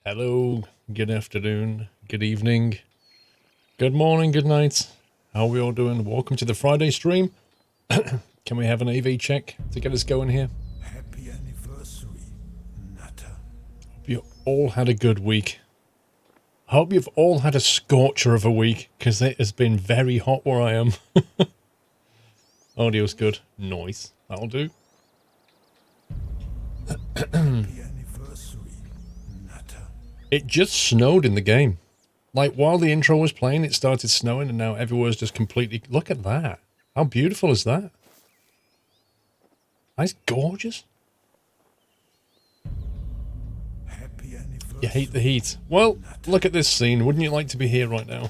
Hello, good afternoon, good evening, good morning, good night. How are we all doing? Welcome to the Friday stream. Can we have an AV check to get us going here? Happy anniversary, Nutter. Hope you all had a good week. I hope you've all had a scorcher of a week, because it has been very hot where I am. Audio's good. Noise. That'll do. Happy anniversary, Nutter. It just snowed in the game. Like, while the intro was playing, it started snowing, and now everywhere's just completely... Look at that. How beautiful is that? That's gorgeous. Happy anniversary. You hate the heat. Well, look at this scene. Wouldn't you like to be here right now?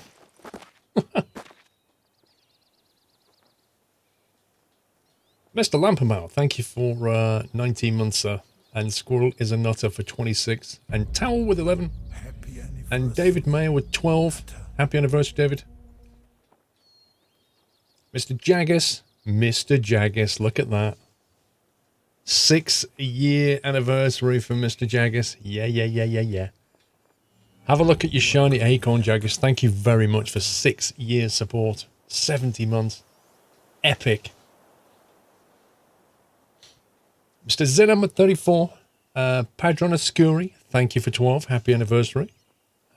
Mr. Lampermouth, thank you for 19 months, sir. And Squirrel is a nutter for 26. And Towel with 11. Happy anniversary. And David Mayer with 12. Happy anniversary, David. Mr. Jaggis. Mr. Jaggis, look at that. 6-year anniversary for Mr. Jaggis. Yeah. Have a look at your shiny acorn, Jaggis. Thank you very much for 6 years support. 70 months. Epic. Mr. Zinam at 34. Padron Ascuri, thank you for 12. Happy anniversary.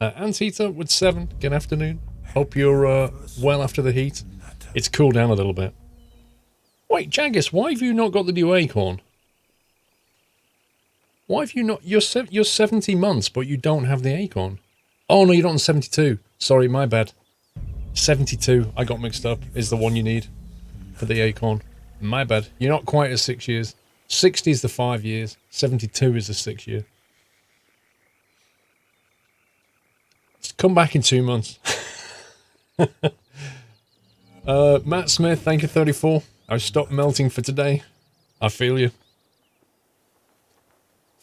Antita with 7. Good afternoon. Hope you're well after the heat. It's cooled down a little bit. Wait, Jaggis, why have you not got the new acorn? Why have you not... You're 70 months, but you don't have the acorn. Oh, no, you're not on 72. Sorry, my bad. 72, I got mixed up, is the one you need for the acorn. My bad. You're not quite at 6 years. 60 is the 5 years. 72 is the 6 year. Just come back in 2 months. Matt Smith, thank you, 34. I've stopped melting for today. I feel you.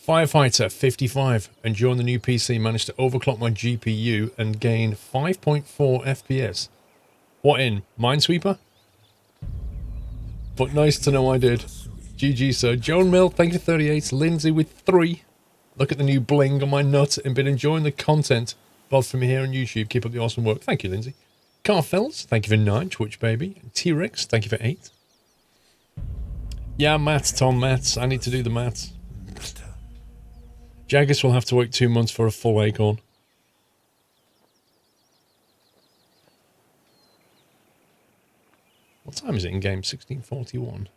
Firefighter, 55. Enjoying the new PC. Managed to overclock my GPU and gain 5.4 FPS. What in? Minesweeper? But nice to know I did. GG, sir. Joan Mill, thank you, 38. Lindsay with 3. Look at the new bling on my nut and been enjoying the content both from here on YouTube. Keep up the awesome work. Thank you, Lindsay. Carfels, thank you for 9. Twitch baby. T-Rex, thank you for 8. Yeah, maths, Tom, maths. I need to do the maths. Jaggis will have to wait 2 months for a full acorn. What time is it in game? 16:41.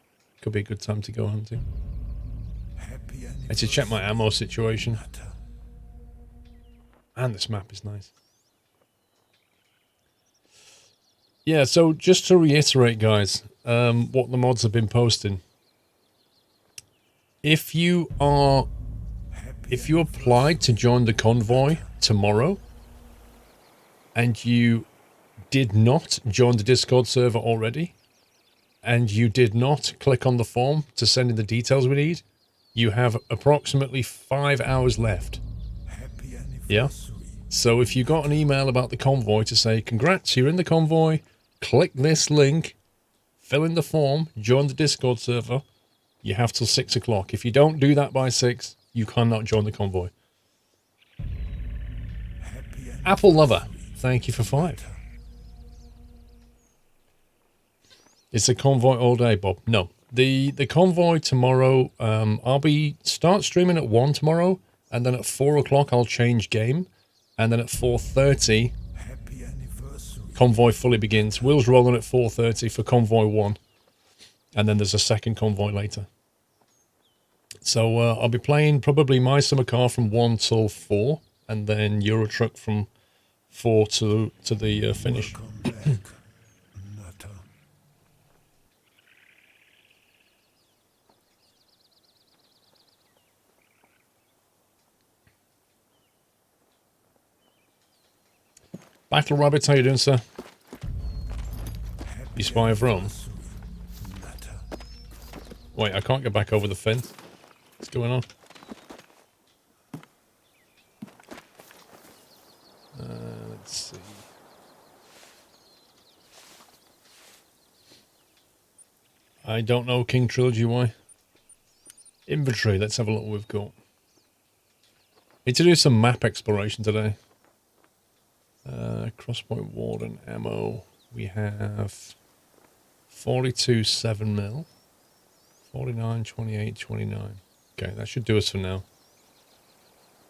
Could be a good time to go hunting. I need to check my ammo situation. And this map is nice. Yeah, so just to reiterate, guys, what the mods have been posting. If you applied to join the Convoy tomorrow and you did not join the Discord server already, and you did not click on the form to send in the details we need, you have approximately 5 hours left. Yeah? So if you got an email about the Convoy to say, congrats, you're in the Convoy, click this link, fill in the form, join the Discord server, you have till 6 o'clock. If you don't do that by 6, you cannot join the Convoy. Apple Lover, thank you for 5. It's a Convoy all day, Bob. No. The Convoy tomorrow, I'll start streaming at 1 tomorrow, and then at 4 o'clock I'll change game, and then at 4:30 Convoy fully begins. Will's rolling at 4:30 for Convoy 1, and then there's a second Convoy later. So I'll be playing probably My Summer Car from 1 till 4, and then Euro Truck from 4 to the finish. Battle Rabbit, how you doing, sir? You spy of Rome? Wait, I can't get back over the fence. What's going on? Let's see. I don't know, King Trilogy, why? Inventory, let's have a look what we've got. Need to do some map exploration today. Crosspoint Warden ammo. We have 42 7mm, 49, 28, 29. Okay, that should do us for now.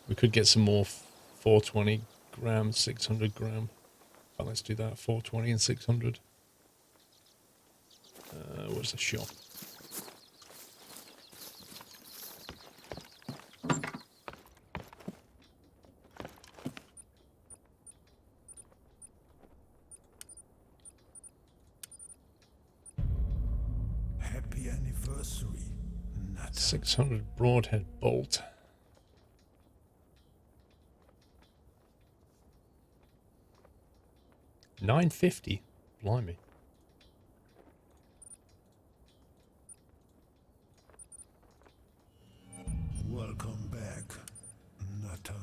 We could get some more 420 grams, 600 gram. But let's do that, 420 and 600. Where's the shop? Happy anniversary, Nutter. 600 broadhead bolt. $9.50. Blimey. Welcome back, Nutter.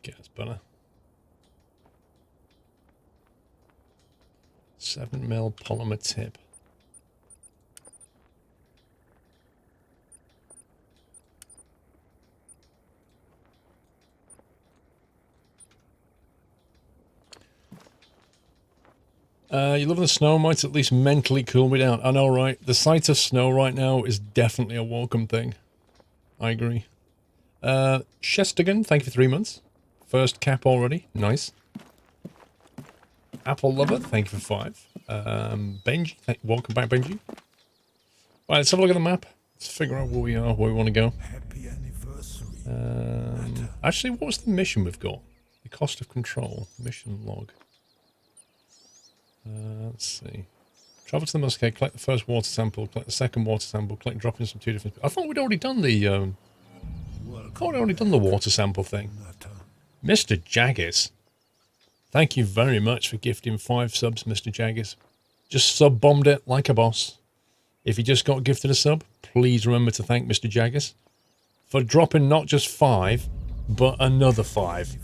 Gas burner. 7mm polymer tip. You love the snow, might at least mentally cool me down. I know, right? The sight of snow right now is definitely a welcome thing. I agree. Shestigan, thank you for 3 months. First cap already. Nice. Apple Lover, thank you for 5. Benji, welcome back, Benji. Right, let's have a look at the map. Let's figure out where we are, where we want to go. Happy anniversary. Actually, what was the mission we've got? The cost of control. Mission log. Let's see. Travel to the Musket, collect the first water sample, collect the second water sample, collect droppings from 2 different... I thought we'd already done the, water sample thing. Nutter. Mr. Jaggis. Thank you very much for gifting 5 subs, Mr. Jaggis. Just sub-bombed it like a boss. If you just got gifted a sub, please remember to thank Mr. Jaggis for dropping not just 5, but another 5.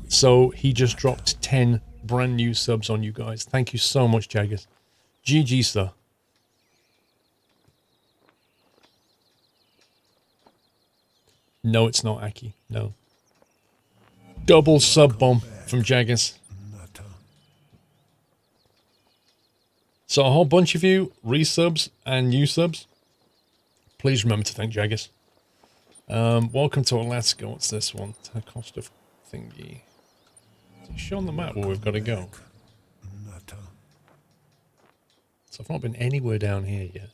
So he just dropped 10 brand new subs on you guys. Thank you so much, Jaggis. GG, sir. No, it's not Aki. No. Double sub bomb from Jaggis. Nutter. So a whole bunch of you, resubs and new subs, please remember to thank Jaggis. Welcome to Alaska. What's this one? Cost of thingy. Show on the map where we've got to go. Nutter. So I've not been anywhere down here yet.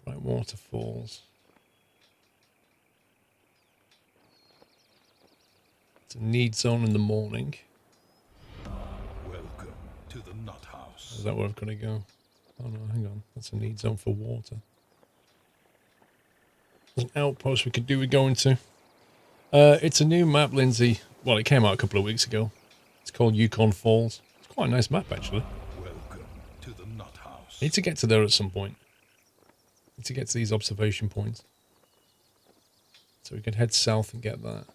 Right, waterfalls. It's a need zone in the morning. Welcome to the Nut House. Is that where I've got to go? Oh no, hang on. That's a need zone for water. There's an outpost we could do with going to. It's a new map, Lindsay. Well, it came out a couple of weeks ago. It's called Yukon Falls. It's quite a nice map, actually. Welcome to the Nut House. Need to get to there at some point. Need to get to these observation points. So we can head south and get that.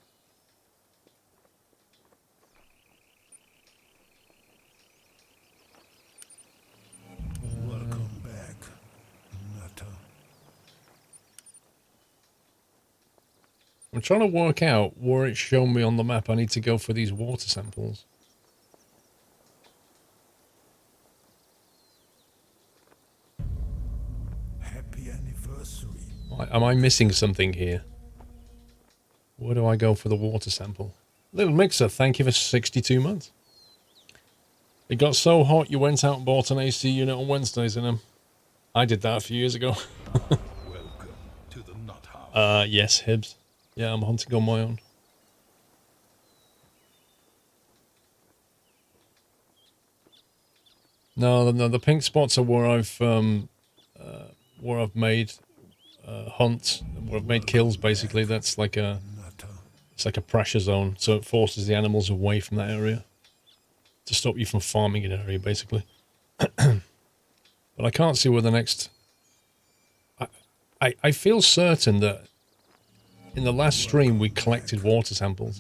Welcome back, Nutter. I'm trying to work out where it's shown me on the map I need to go for these water samples. Happy anniversary. Am I missing something here? Where do I go for the water sample? Little Mixer, thank you for 62 months. It got so hot you went out and bought an AC unit on Wednesdays in them. I did that a few years ago. Welcome to the Nut House. Yes, Hibbs. Yeah, I'm hunting on my own. No, the pink spots are where I've made hunts, where I've made kills. Basically, that's like it's like a pressure zone, so it forces the animals away from that area to stop you from farming an area, basically. But I can't see where the next. I feel certain that in the last stream we collected water samples,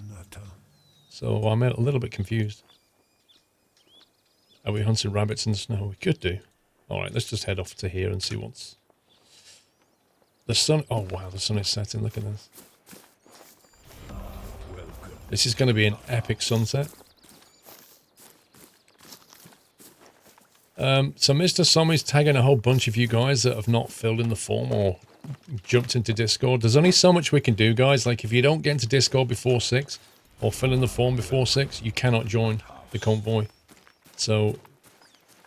so I'm a little bit confused. Are we hunting rabbits in the snow? We could do. Alright, let's just head off to here and see what's... The sun... Oh, wow, the sun is setting. Look at this. This is going to be an epic sunset. So Mr. Sommy's tagging a whole bunch of you guys that have not filled in the form or jumped into Discord. There's only so much we can do, guys. Like, if you don't get into Discord before 6 or fill in the form before 6, you cannot join the convoy. So,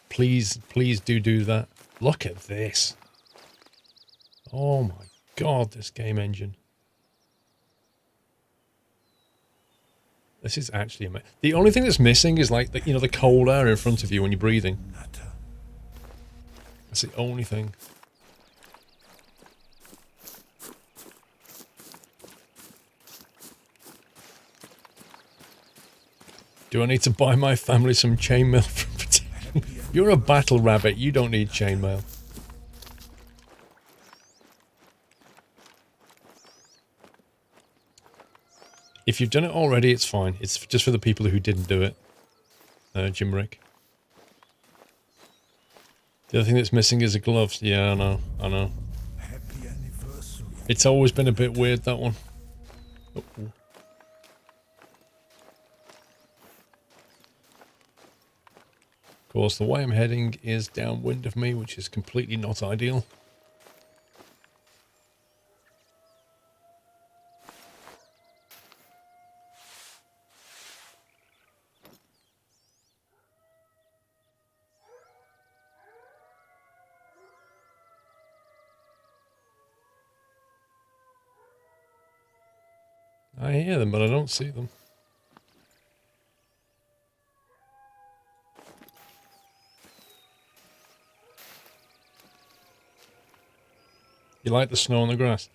please do that. Look at this. Oh my god, this game engine. This is actually amazing. The only thing that's missing is, like, the, you know, the cold air in front of you when you're breathing. That's the only thing. Do I need to buy my family some chainmail for protection? You're a battle rabbit. You don't need chainmail. If you've done it already, it's fine. It's just for the people who didn't do it. Jim Rick. The other thing that's missing is the gloves. Yeah, I know. I know. Happy anniversary. It's always been a bit weird, that one. Uh-oh. Of course, the way I'm heading is downwind of me, which is completely not ideal. I hear them, but I don't see them. You like the snow on the grass?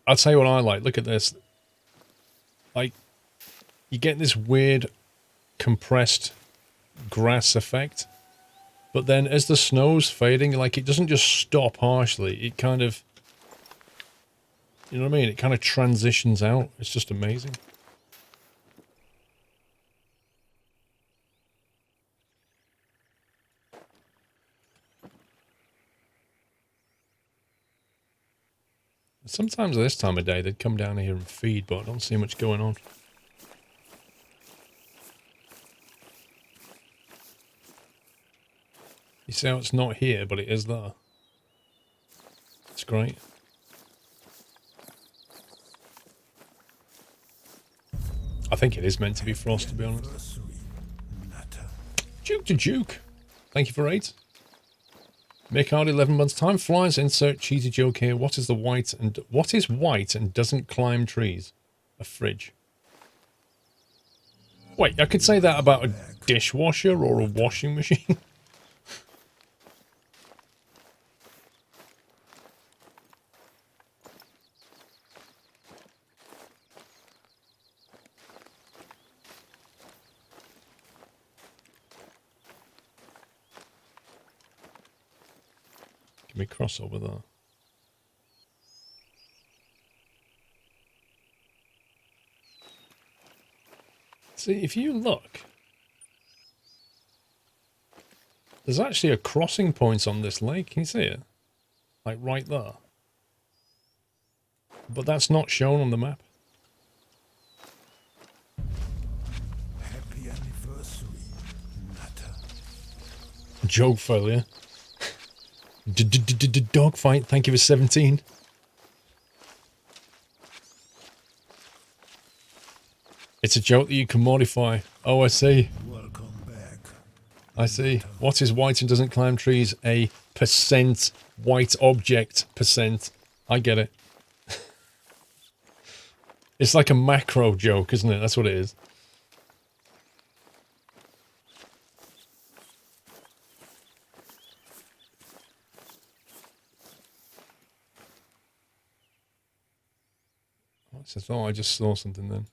I'll tell you what I like. Look at this. Like, you get this weird compressed grass effect, but then as the snow's fading, like, it doesn't just stop harshly. It kind of... You know what I mean? It kind of transitions out. It's just amazing. Sometimes at this time of day, they'd come down here and feed, but I don't see much going on. You see how it's not here, but it is there. It's great. I think it is meant to be frost, to be honest. Duke to Duke. Thank you for 8. Mick Hard 11 months time. Flies. Insert cheesy joke here. What is white and doesn't climb trees? A fridge. Wait, I could say that about a dishwasher or a washing machine. Give me crossover there. See, if you look, there's actually a crossing point on this lake. Can you see it? Like right there. But that's not shown on the map. Happy anniversary, Nutter. Joke failure. Dogfight, thank you for 17. It's a joke that you can modify. Oh, I see. Welcome back. I see. What is white and doesn't climb trees? A percent white object percent. I get it. It's like a macro joke, isn't it? That's what it is. Oh, I just saw something then.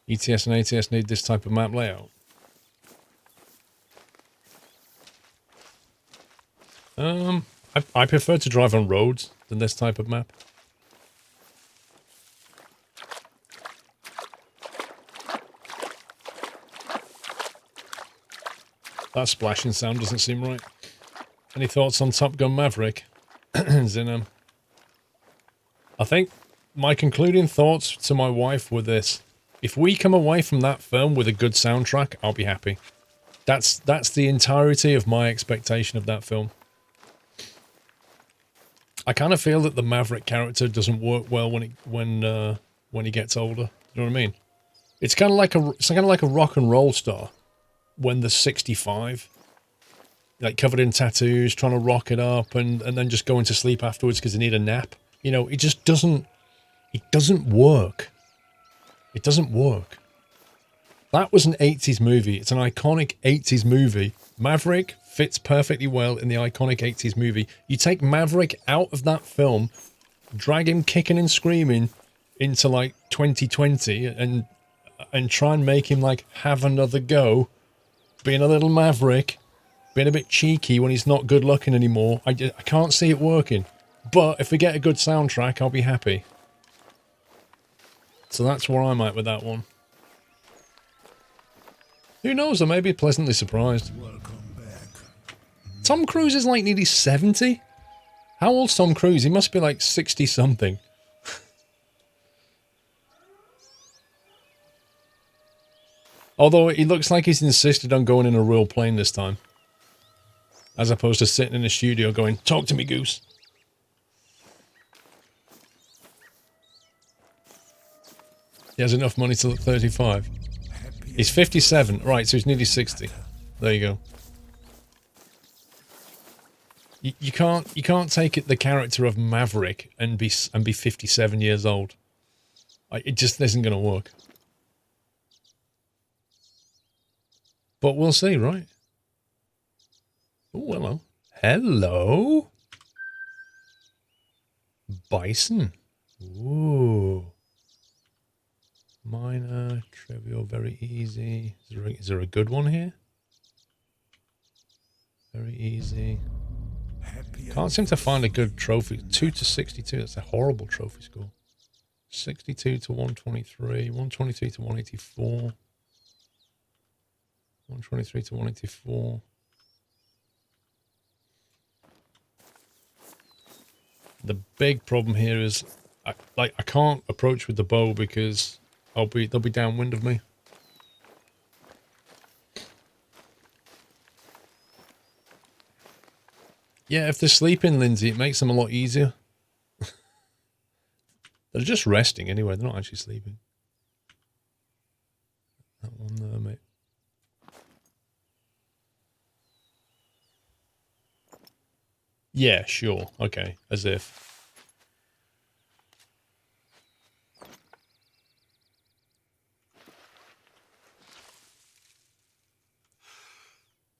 ETS and ATS need this type of map layout. I prefer to drive on roads than this type of map. That splashing sound doesn't seem right. Any thoughts on Top Gun Maverick? Zinam. I think my concluding thoughts to my wife were this. If we come away from that film with a good soundtrack, I'll be happy. That's the entirety of my expectation of that film. I kind of feel that the Maverick character doesn't work well when he gets older. You know what I mean? It's kind of like a rock and roll star when they're 65, like covered in tattoos, trying to rock it up, and then just going to sleep afterwards because they need a nap. You know, it just doesn't. It doesn't work. It doesn't work. That was an 80s movie. It's an iconic 80s movie. Maverick fits perfectly well in the iconic 80s movie. You take Maverick out of that film, drag him kicking and screaming into like 2020 and try and make him like have another go, being a little Maverick, being a bit cheeky when he's not good looking anymore. I can't see it working. But if we get a good soundtrack, I'll be happy. So that's where I'm at with that one. Who knows, I may be pleasantly surprised. Welcome back. Tom Cruise is like nearly 70. How old's Tom Cruise? He must be like 60-something. Although he looks like he's insisted on going in a real plane this time. As opposed to sitting in a studio going, talk to me, Goose. He has enough money to look 35. He's 57. Right, so he's nearly 60. There you go. You can't take it the character of Maverick and be 57 years old. It just isn't going to work. But we'll see, right? Oh, hello. Hello? Bison. Ooh. Minor, trivial, very easy. Is there a good one here? Very easy. Can't seem to find a good trophy. 2 to 62. That's a horrible trophy score. 62 to 123. 123 to 184. 123 to 184. The big problem here is I can't approach with the bow because they'll be downwind of me. Yeah, if they're sleeping, Lindsay, it makes them a lot easier. They're just resting anyway. They're not actually sleeping. That one there, mate. Yeah, sure. Okay, as if.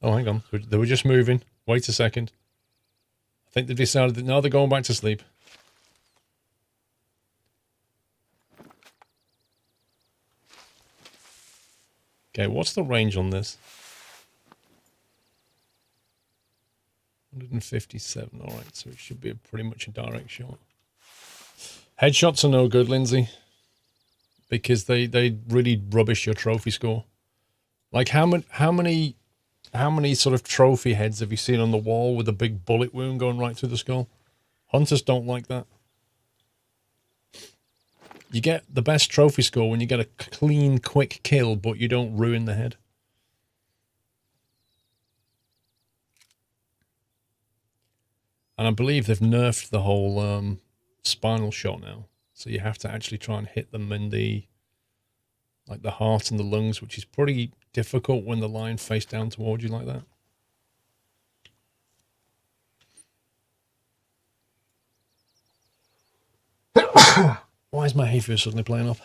Oh, hang on. They were just moving. Wait a second. I think they've decided that now they're going back to sleep. Okay, what's the range on this? 157. All right, so it should be pretty much a direct shot. Headshots are no good, Lindsay, because they really rubbish your trophy score. Like how many sort of trophy heads have you seen on the wall with a big bullet wound going right through the skull? Hunters don't like that. You get the best trophy score when you get a clean, quick kill, but you don't ruin the head. And I believe they've nerfed the whole spinal shot now. So you have to actually try and hit them in the heart and the lungs, which is pretty difficult when they're lying face down towards you like that. Why is my hay fever suddenly playing up?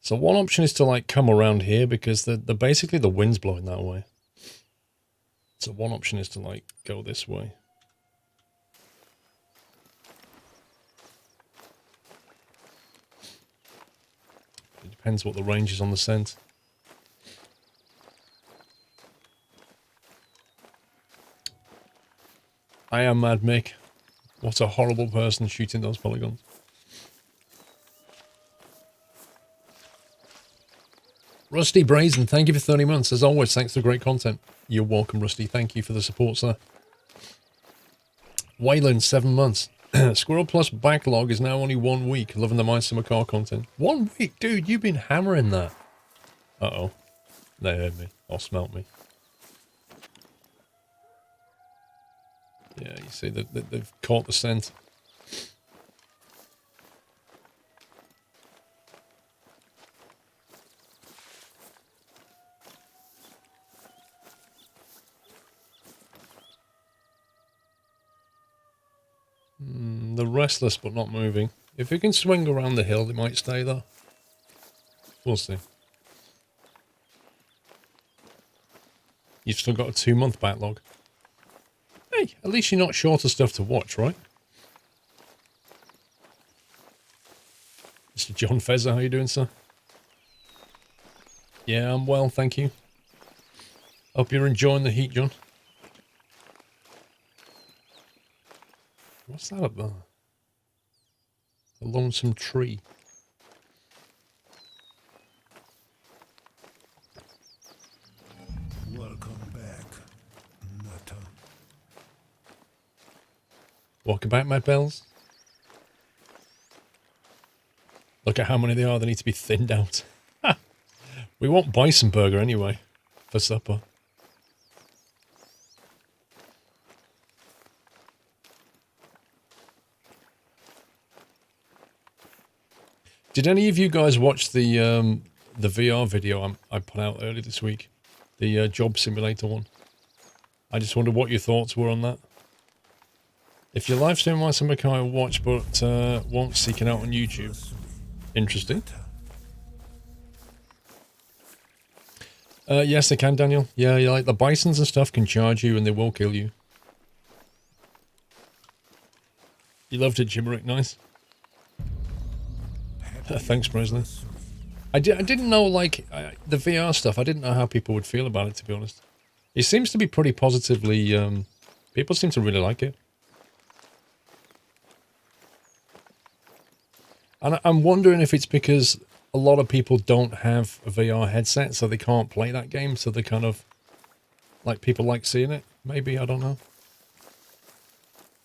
So one option is to like come around here because basically the wind's blowing that way. So one option is to like go this way. It depends what the range is on the scent. I am Mad Mick. What a horrible person shooting those polygons. Rusty Brazen, thank you for 30 months. As always, thanks for great content. You're welcome, Rusty. Thank you for the support, sir. Wayland, 7 months. SquirrelPlus backlog is now only 1 week. Loving the My Summer Car content. 1 week? Dude, you've been hammering that. Uh-oh. They heard me. Or smelt me. Yeah, you see, they've caught the scent. They're restless but not moving. If you can swing around the hill, they might stay there. We'll see. You've still got a 2-month backlog. Hey, at least you're not short of stuff to watch, right? Mr. John Fezzer, how you doing, sir? Yeah, I'm well, thank you. Hope you're enjoying the heat, John. What's that up there? A lonesome tree. Welcome back, Nutter. Welcome back, Mad Bells. Look at how many there are. They need to be thinned out. We want Bison burger anyway for supper. Did any of you guys watch the VR video I put out earlier this week? The job simulator one. I just wondered what your thoughts were on that. If you're live streaming My Summer Car, watch, but won't seek it out on YouTube. Interesting. Yes, they can, Daniel. Yeah, like the bisons and stuff can charge you and they will kill you. You loved it, Jimmerick. Nice. Thanks, Presley. I didn't know, like, the VR stuff. I didn't know how people would feel about it, to be honest. It seems to be pretty positively... people seem to really like it. And I'm wondering if it's because a lot of people don't have a VR headset, so they can't play that game, so they kind of... like, people like seeing it. Maybe, I don't know.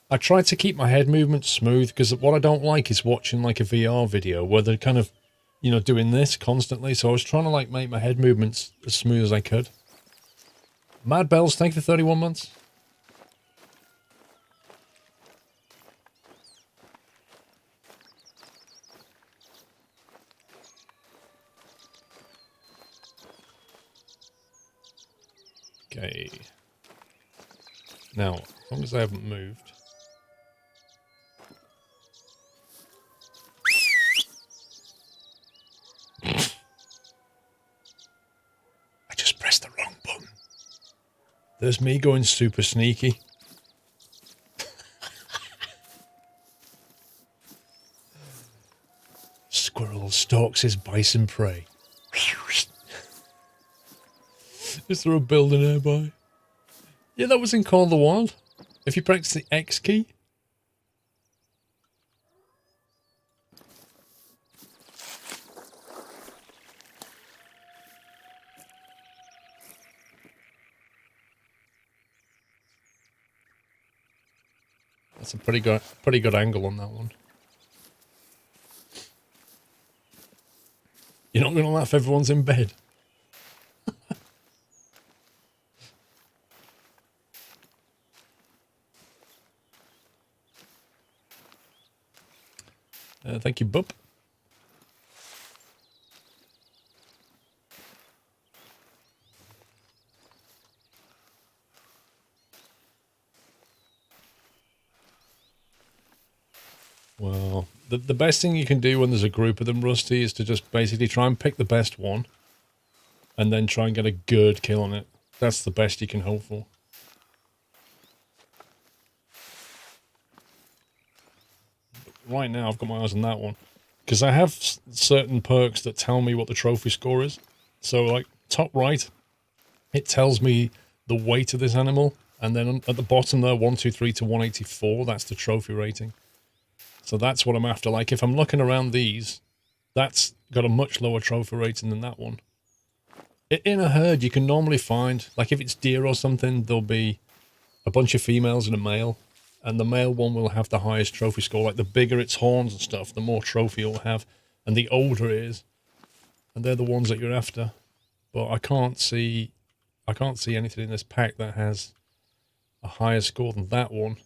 I try to keep my head movements smooth, because what I don't like is watching, like, a VR video where they're kind of, you know, doing this constantly. So I was trying to, like, make my head movements as smooth as I could. Mad Bells, thank you for 31 months. Okay. Now, as long as I haven't moved... I just pressed the wrong button. There's me going super sneaky. Squirrel stalks his bison prey. Is there a building nearby? Yeah, that was in Call of the Wild. If you press the X key. That's a pretty good angle on that one. You're not going to laugh, everyone's in bed. Thank you, Bub. Well, the best thing you can do when there's a group of them, Rusty, is to just basically try and pick the best one and then try and get a good kill on it. That's the best you can hope for. Right now, I've got my eyes on that one. Because I have certain perks that tell me what the trophy score is. So, like, top right, it tells me the weight of this animal. And then at the bottom there, 123 to 184, that's the trophy rating. So that's what I'm after. Like, if I'm looking around these, that's got a much lower trophy rating than that one. In a herd, you can normally find, like if it's deer or something, there'll be a bunch of females and a male. And the male one will have the highest trophy score. Like the bigger its horns and stuff, the more trophy it'll have. And the older it is. And they're the ones that you're after. But I can't see anything in this pack that has a higher score than that one.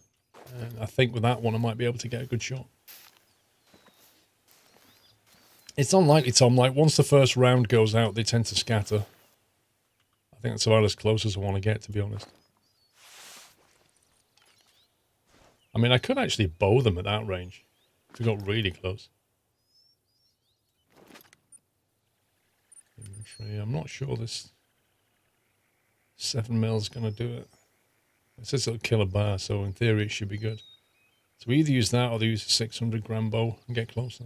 And I think with that one, I might be able to get a good shot. It's unlikely, Tom. Like, once the first round goes out, they tend to scatter. I think that's about as close as I want to get, to be honest. I mean, I could actually bow them at that range if we got really close. Inventory. I'm not sure this 7mm is going to do it. It says it'll kill a bear, so in theory it should be good. So we either use that or they use a 600-gram bow and get closer.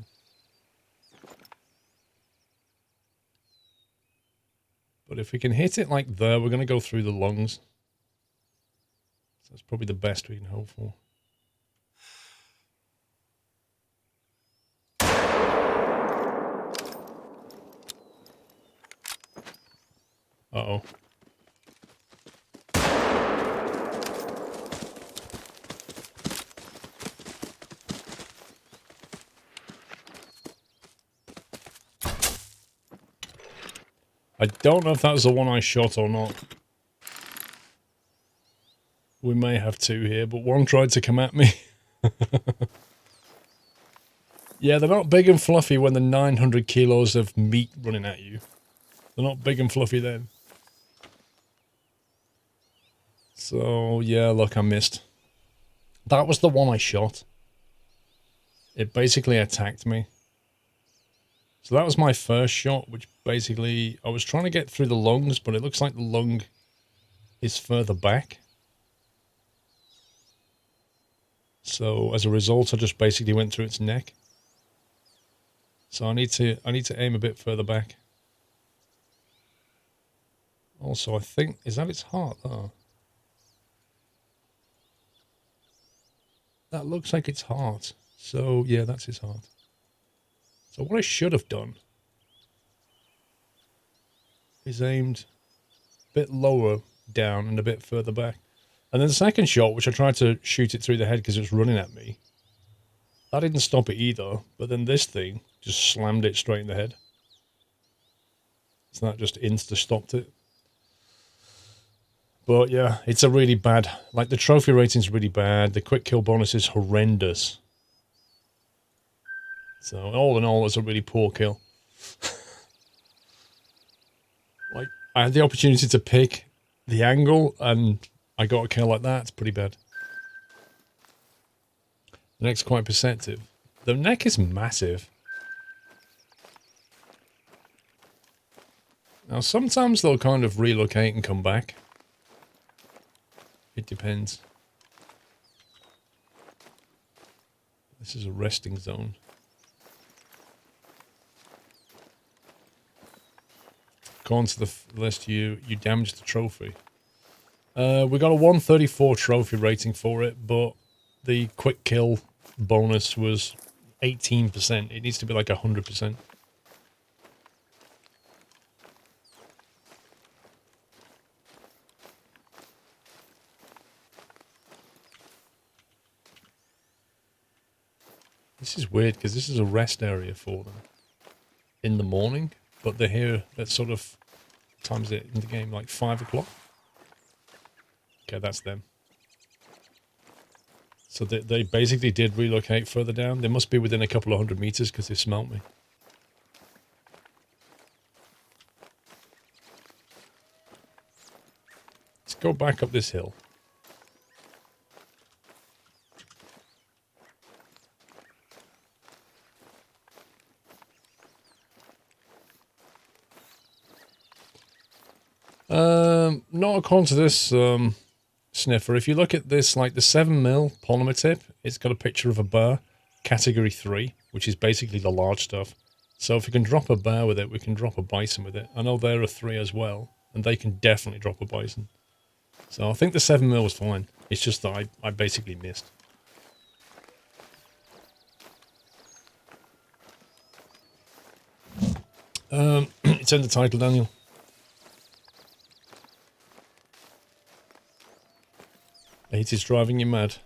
But if we can hit it like there, we're going to go through the lungs. So that's probably the best we can hope for. Uh-oh. I don't know if that was the one I shot or not. We may have two here, but one tried to come at me. Yeah, they're not big and fluffy when they're 900 kilos of meat running at you. They're not big and fluffy then. So, yeah, look, I missed. That was the one I shot. It basically attacked me. So that was my first shot, which basically, I was trying to get through the lungs, but it looks like the lung is further back. So as a result, I just basically went through its neck. So I need to aim a bit further back. Also, I think, is that its heart? Oh. That looks like its heart. So yeah, that's its heart. So what I should have done is aimed a bit lower down and a bit further back. And then the second shot, which I tried to shoot it through the head because it was running at me, that didn't stop it either. But then this thing just slammed it straight in the head. So that just insta-stopped it. But yeah, it's a really bad, like the trophy rating's really bad. The quick kill bonus is horrendous. So all in all, it's a really poor kill. Like, I had the opportunity to pick the angle and I got a kill like that. It's pretty bad. The neck's quite perceptive. The neck is massive. Now, sometimes they'll kind of relocate and come back. It depends. This is a resting zone. According to the list, you damaged the trophy. We got a 134 trophy rating for it, but the quick kill bonus was 18%. It needs to be like 100%. This is weird because this is a rest area for them in the morning, but they're here at sort of, what time is it in the game, like 5 o'clock? Okay, that's them. So they basically did relocate further down. They must be within a couple of 100 meters because they smelt me. Let's go back up this hill. Not according to this sniffer. If you look at this, like the 7mm polymer tip, it's got a picture of a bear, category 3, which is basically the large stuff. So if we can drop a bear with it, we can drop a bison with it. I know there are 3 as well, and they can definitely drop a bison. So I think the 7mm was fine. It's just that I basically missed. It's in the title, Daniel. It is driving you mad.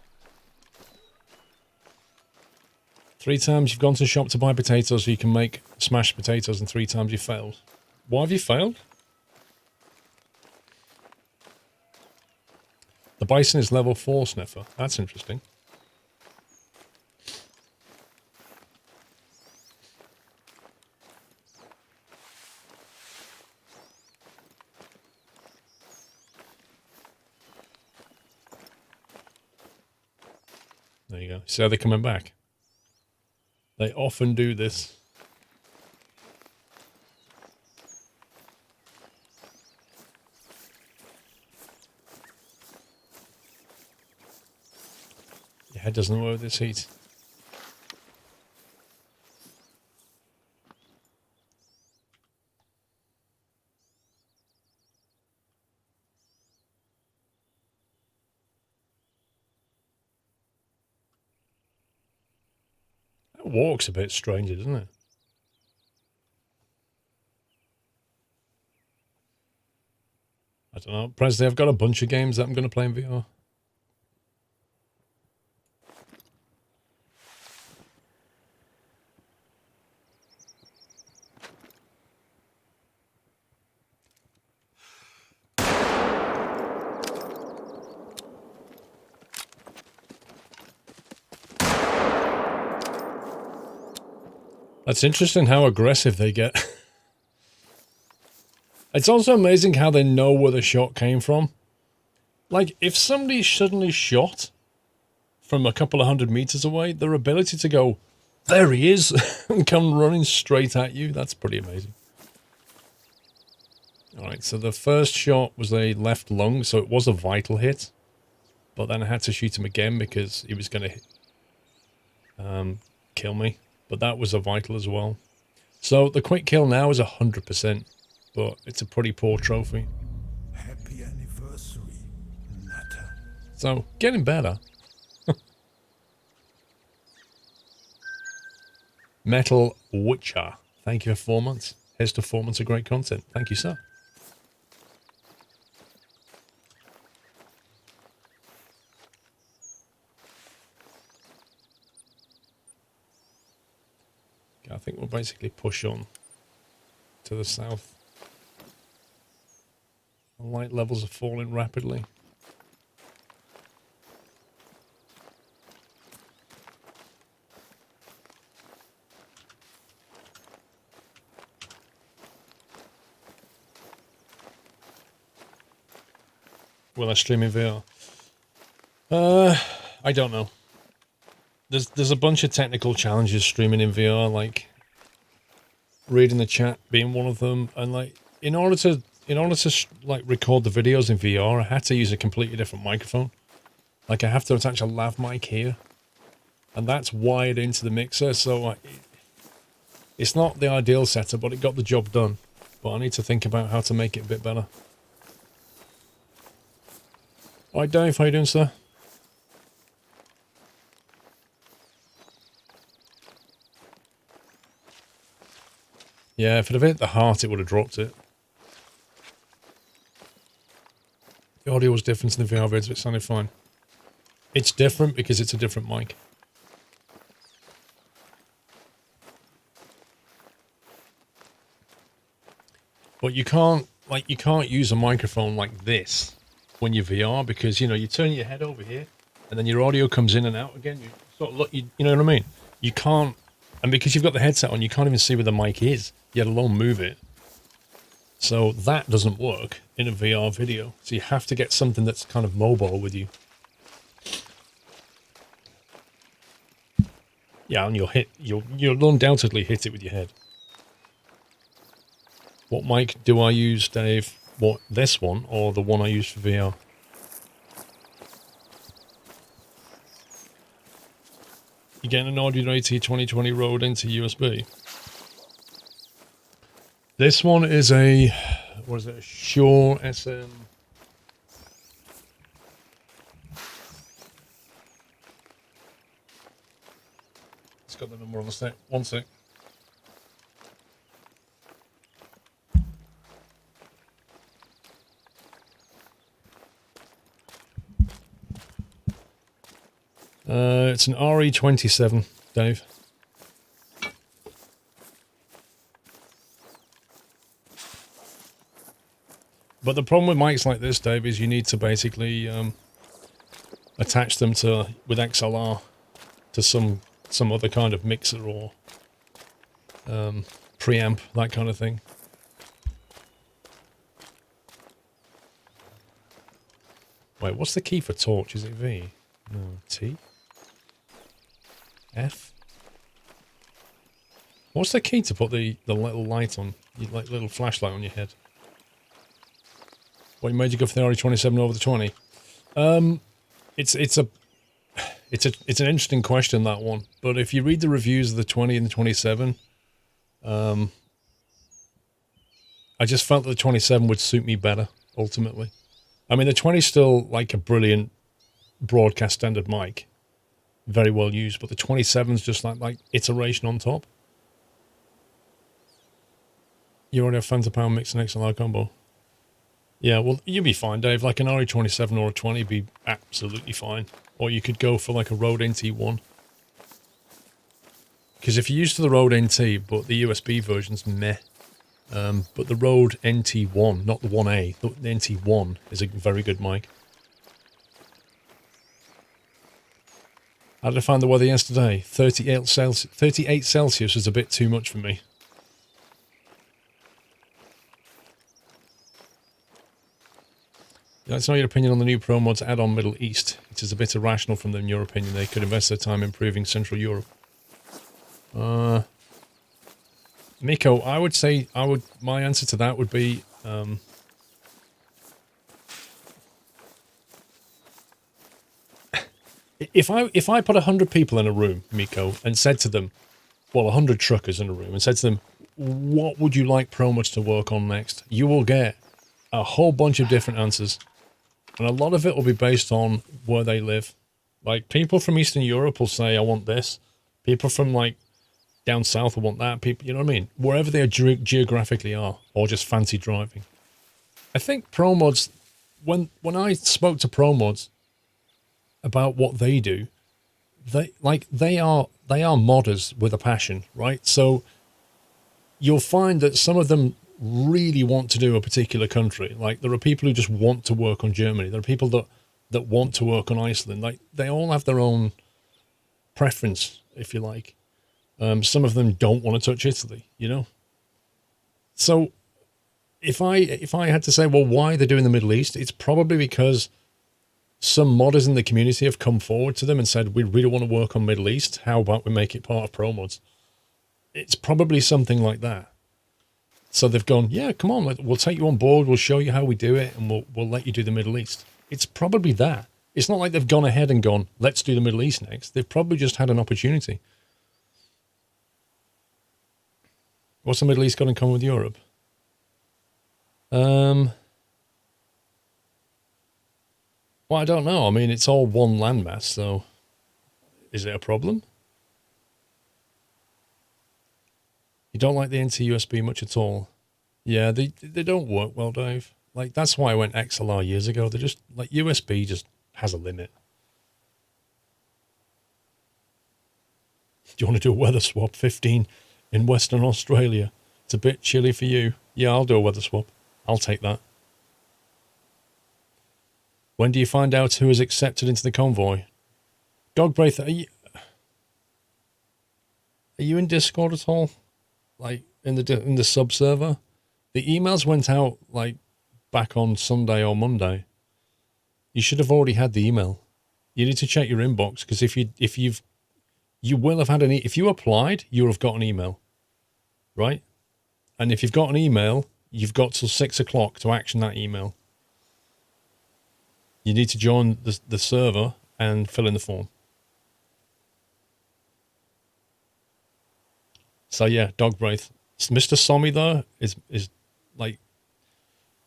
3 times you've gone to the shop to buy potatoes so you can make smashed potatoes, and 3 times you failed. Why have you failed? The Bison is level 4, Sniffer. That's interesting. There you go. See how they're coming back? They often do this. Your head doesn't work with this heat. That walk's a bit strange, doesn't it? I don't know. Presley, I've got a bunch of games that I'm going to play in VR. That's interesting how aggressive they get. It's also amazing how they know where the shot came from. Like, if somebody suddenly shot from a couple of 100 meters away, their ability to go, there he is, and come running straight at you, that's pretty amazing. Alright, so the first shot was a left lung, so it was a vital hit. But then I had to shoot him again because he was going to kill me. But that was a vital as well. So the quick kill now is 100%, but it's a pretty poor trophy. Happy anniversary, Nutter. So, getting better. Metal Witcher. Thank you for 4 months. Here's to 4 months of great content. Thank you, sir. I think we'll basically push on to the south. The light levels are falling rapidly. Will I stream in VR? I don't know. There's a bunch of technical challenges streaming in VR, like reading the chat being one of them, and like in order to like record the videos in VR, I had to use a completely different microphone. Like I have to attach a lav mic here, and that's wired into the mixer, so it's not the ideal setup, but it got the job done. But I need to think about how to make it a bit better. Alright, Dave, how you doing, sir? Yeah, if it had hit the heart, it would have dropped it. The audio was different in the VR vids, but it sounded fine. It's different because it's a different mic. But you can't use a microphone like this when you're VR because, you know, you turn your head over here and then your audio comes in and out again. You sort of look, you know what I mean? You can't, and because you've got the headset on, you can't even see where the mic is, yet alone move it. So that doesn't work in a VR video. So you have to get something that's kind of mobile with you. Yeah, and you'll undoubtedly hit it with your head. What mic do I use, Dave? What, this one or the one I use for VR? You getting an Audio AT 2020 Rode into USB? This one is a, what is it, a Shure SM. It's got the number on the sec. 1 sec. It's an RE27, Dave. But the problem with mics like this, Dave, is you need to basically attach them to with XLR to some other kind of mixer or preamp, that kind of thing. Wait, what's the key for torch? Is it V? No, T? F? What's the key to put the little light on? Like little flashlight on your head? What made you go for the RE27 over the 20? It's an interesting question, that one. But if you read the reviews of the 20 and the 27, I just felt that the 27 would suit me better, ultimately. I mean, the 20 is still like a brilliant broadcast standard mic. Very well used, but the 27 is just like iteration on top. You already have Phantom Power Mix and XLR combo. Yeah, well, you'd be fine, Dave. Like an RE27 or a 20 would be absolutely fine. Or you could go for like a Rode NT1. Because if you're used to the Rode NT, but the USB version's meh. But the Rode NT1, not the 1A, the NT1 is a very good mic. How did I find the weather yesterday? 38 Celsius was a bit too much for me. Let's know your opinion on the new ProMods add-on Middle East. It is a bit irrational from them, in your opinion. They could invest their time improving Central Europe. Miko, I would say, my answer to that would be, if I put 100 people in a room, Miko, and said to them, well, 100 truckers in a room, and said to them, what would you like ProMods to work on next? You will get a whole bunch of different answers. And a lot of it will be based on where they live. Like, people from Eastern Europe will say, I want this. People from, like, down south will want that. People, you know what I mean? Wherever they geographically are, or just fancy driving. I think ProMods, when I spoke to ProMods about what they do, they are modders with a passion, right? So you'll find that some of them really want to do a particular country. Like, there are people who just want to work on Germany. There are people that want to work on Iceland. Like, they all have their own preference, if you like. Some of them don't want to touch Italy, you know? So if I had to say, well, why they're doing the Middle East, it's probably because some modders in the community have come forward to them and said, we really want to work on Middle East. How about we make it part of ProMods? It's probably something like that. So they've gone, yeah, come on, we'll take you on board, we'll show you how we do it, and we'll let you do the Middle East. It's probably that. It's not like they've gone ahead and gone, let's do the Middle East next. They've probably just had an opportunity. What's the Middle East got in common with Europe? Well, I don't know. I mean, it's all one landmass, so is it a problem? You don't like the NT-USB much at all. Yeah, they don't work well, Dave. Like, that's why I went XLR years ago. They're just, like, USB just has a limit. Do you want to do a weather swap? 15 in Western Australia. It's a bit chilly for you. Yeah, I'll do a weather swap. I'll take that. When do you find out who is accepted into the convoy? Dogbraith, are you in Discord at all? Like, in the sub server? The emails went out, like, back on Sunday or Monday. You should have already had the email. You need to check your inbox, because you will have had if you applied, you'll have got an email. Right? And if you've got an email, you've got till 6 o'clock to action that email. You need to join the server and fill in the form. So yeah, Dogbraith. Mr. Sommy though is like,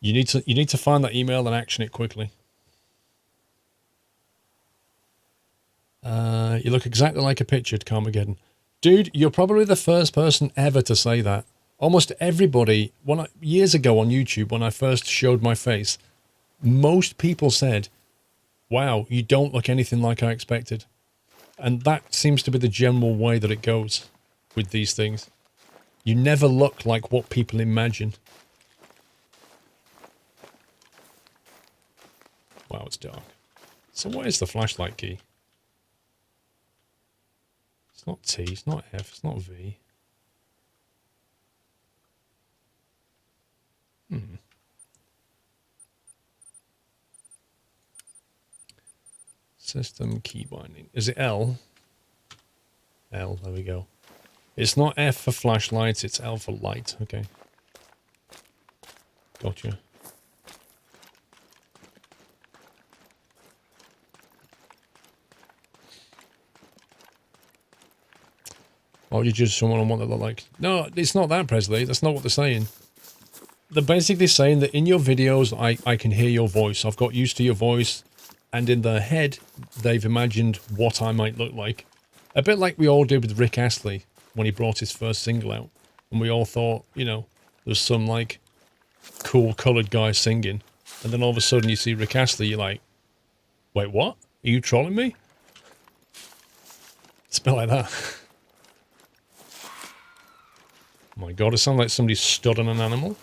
you need to find that email and action it quickly. You look exactly like a pictured Carmageddon. Dude, you're probably the first person ever to say that. Almost everybody, years ago on YouTube, when I first showed my face, most people said, wow, you don't look anything like I expected. And that seems to be the general way that it goes with these things. You never look like what people imagine. Wow, it's dark. So where's the flashlight key? It's not T, it's not F, it's not V. System key binding. Is it L? L, there we go. It's not F for flashlight, it's L for light. Okay. Gotcha. Why would you judge someone on what they look like? No, it's not that, Presley. That's not what they're saying. They're basically saying that in your videos, I can hear your voice. I've got used to your voice. And in their head, they've imagined what I might look like. A bit like we all did with Rick Astley when he brought his first single out. And we all thought, you know, there's some, like, cool coloured guy singing. And then all of a sudden you see Rick Astley, you're like, wait, what? Are you trolling me? It's a bit like that. Oh my god, it sounds like somebody stood on an animal.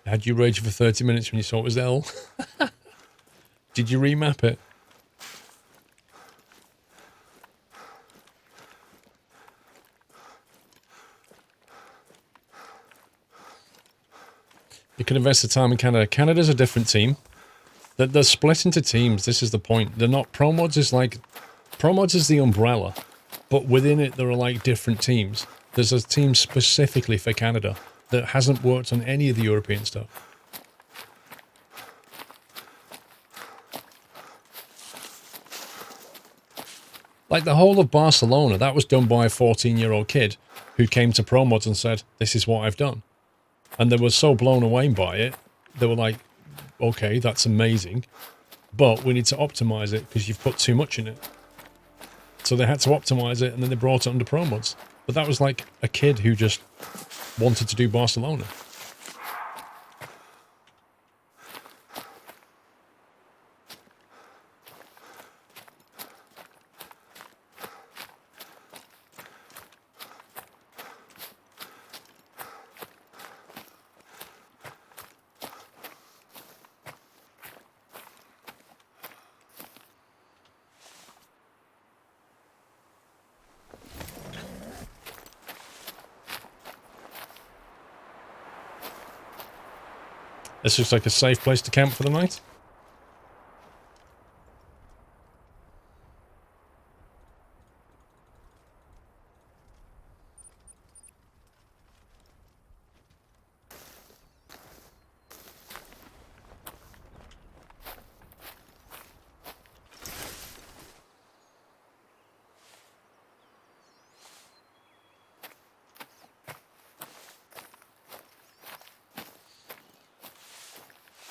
Had you raged for 30 minutes when you saw it was L? Did you remap it? You could invest the time in Canada. Canada's a different team. They're split into teams. This is the point. They're not... ProMods is like... ProMods is the umbrella. But within it, there are like different teams. There's a team specifically for Canada that hasn't worked on any of the European stuff. Like the whole of Barcelona, that was done by a 14-year-old kid who came to ProMods and said, this is what I've done. And they were so blown away by it, they were like, okay, that's amazing, but we need to optimize it because you've put too much in it. So they had to optimize it, and then they brought it under ProMods. But that was like a kid who just wanted to do Barcelona. This looks like a safe place to camp for the night.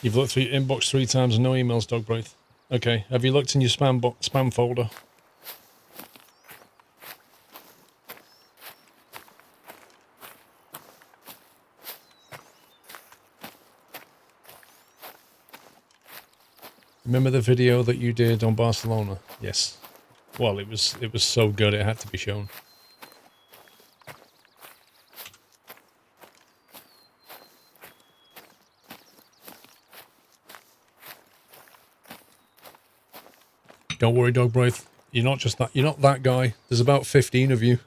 You've looked through your inbox 3 times and no emails, Dog Breath. Okay, have you looked in your spam folder? Remember the video that you did on Barcelona? Yes. Well, it was so good it had to be shown. Don't worry, Dog Breath. You're not just that. You're not that guy. There's about 15 of you.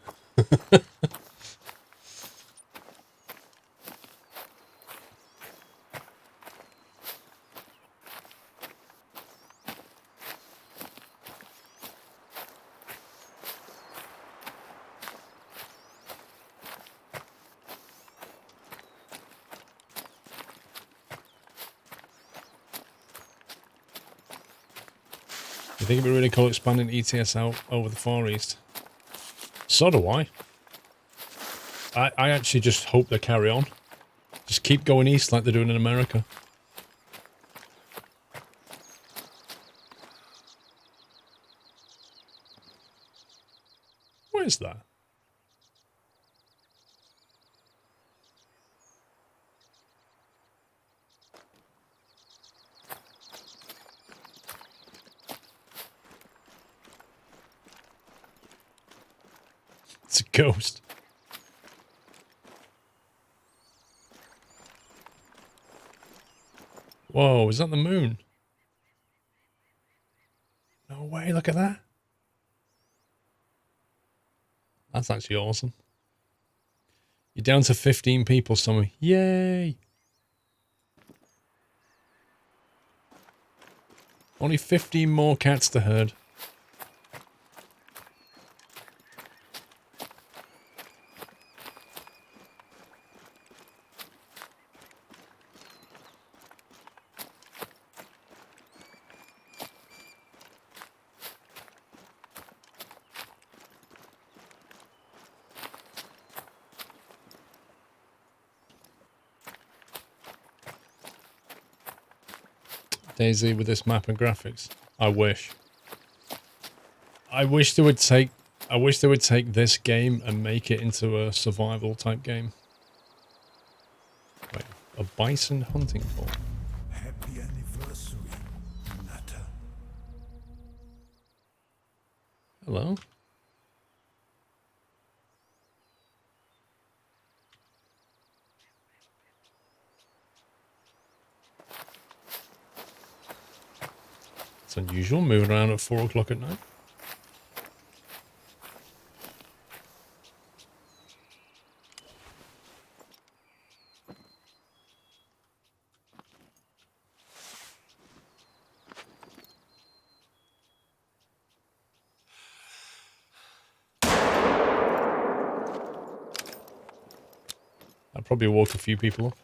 I think it'd be really cool expanding ETS out over the Far East. So do I. I actually just hope they carry on. Just keep going east like they're doing in America. What is that? It's a ghost. Whoa, is that the moon? No way, look at that. That's actually awesome. You're down to 15 people somewhere. Yay! Only 15 more cats to herd. Daisy with this map and graphics. I wish. I wish they would take this game and make it into a survival type game. Wait, a bison hunting call. Happy anniversary, Nutter. Hello? It's unusual, moving around at 4 o'clock at night. That probably woke a few people up.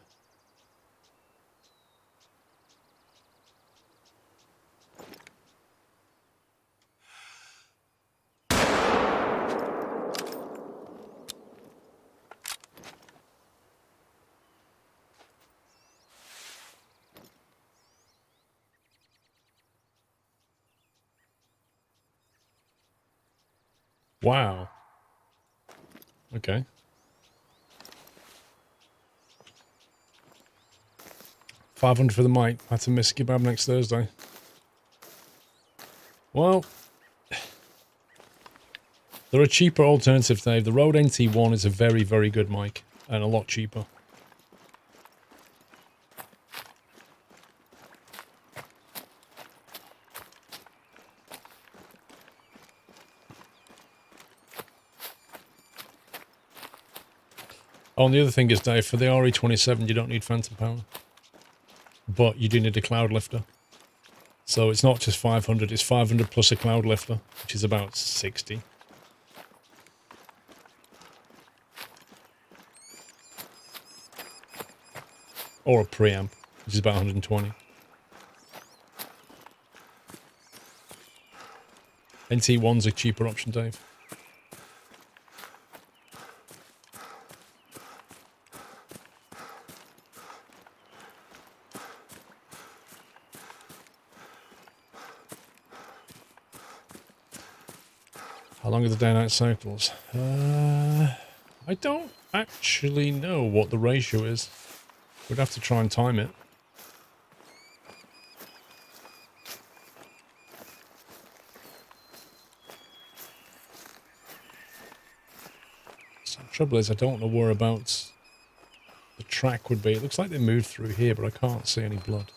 Wow. Okay. $500 for the mic. That's a miss kebab next Thursday. Well, there are cheaper alternatives, Dave. The Rode NT1 is a very, very good mic and a lot cheaper. Oh, and the other thing is, Dave, for the RE27, you don't need phantom power. But you do need a cloud lifter. So it's not just 500, it's 500 plus a cloud lifter, which is about 60. Or a preamp, which is about 120. NT1's a cheaper option, Dave. How long are the day-night cycles? I don't actually know what the ratio is. We'd have to try and time it. So the trouble is, I don't know whereabouts the track would be. It looks like they moved through here, but I can't see any blood.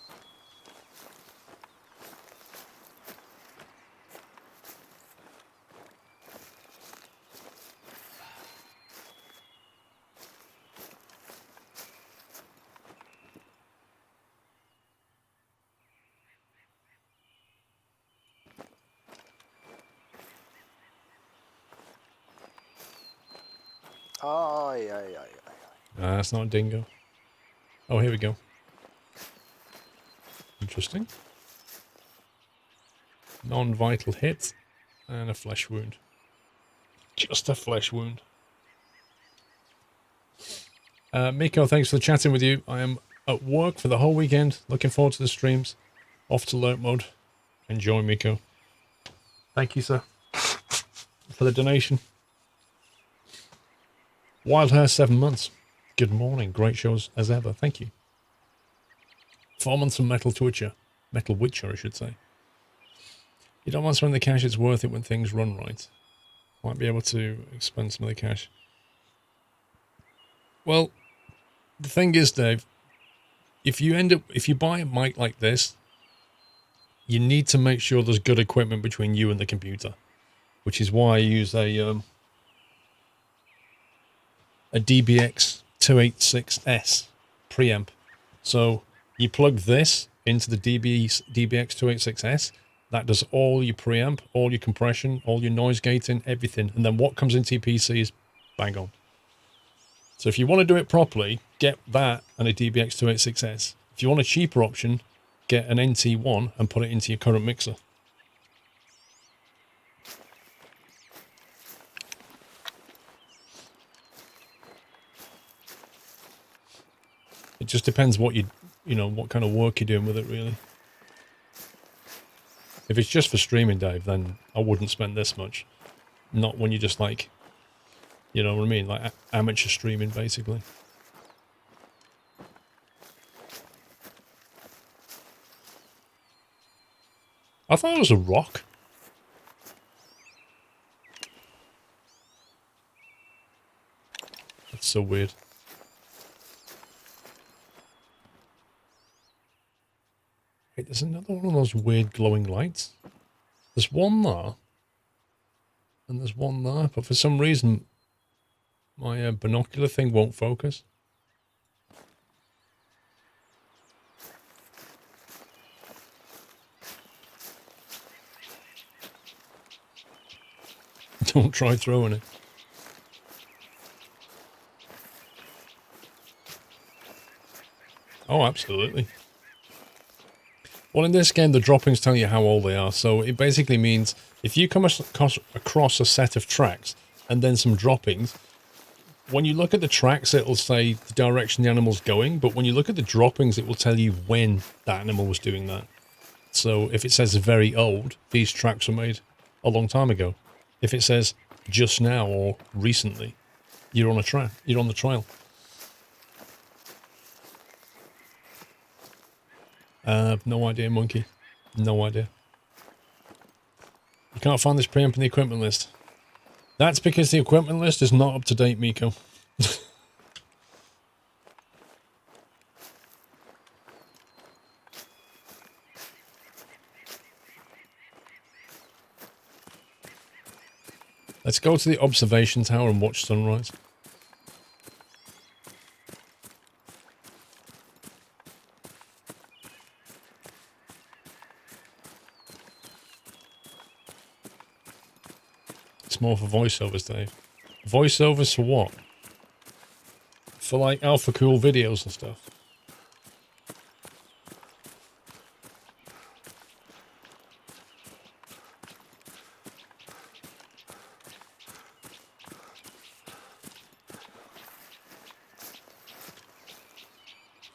That's not a dingo. Oh, here we go. Interesting. Non-vital hit and a flesh wound. Just a flesh wound. Miko, thanks for chatting with you. I am at work for the whole weekend. Looking forward to the streams. Off to lurk mode. Enjoy, Miko. Thank you, sir, for the donation. Wild Hair, 7 months. Good morning. Great shows as ever. Thank you. 4 months from Metal Twitcher. Metal Witcher, I should say. You don't want to spend the cash, it's worth it when things run right. Might be able to expend some of the cash. Well, the thing is, Dave, if you buy a mic like this, you need to make sure there's good equipment between you and the computer, which is why I use a DBX 286S preamp. So you plug this into the DBX 286S. That does all your preamp, all your compression, all your noise gating, everything. And then what comes into your PC is bang on. So if you want to do it properly, get that and a DBX 286S. If you want a cheaper option, get an NT1 and put it into your current mixer. It just depends what you know, what kind of work you're doing with it, really. If it's just for streaming, Dave, then I wouldn't spend this much. Not when you're just like, you know what I mean, like amateur streaming, basically. I thought it was a rock. That's so weird. Wait, there's another one of those weird glowing lights. There's one there. And there's one there. But for some reason, my binocular thing won't focus. Don't try throwing it. Oh, absolutely. Well, in this game, the droppings tell you how old they are. So it basically means if you come across a set of tracks and then some droppings, when you look at the tracks, it'll say the direction the animal's going. But when you look at the droppings, it will tell you when that animal was doing that. So if it says very old, these tracks were made a long time ago. If it says just now or recently, you're on a track. You're on the trail. No idea, monkey. No idea. You can't find this preamp in the equipment list. That's because the equipment list is not up to date, Miko. Let's go to the observation tower and watch sunrise. It's more for voiceovers, Dave. Voiceovers for what? For like alpha cool videos and stuff.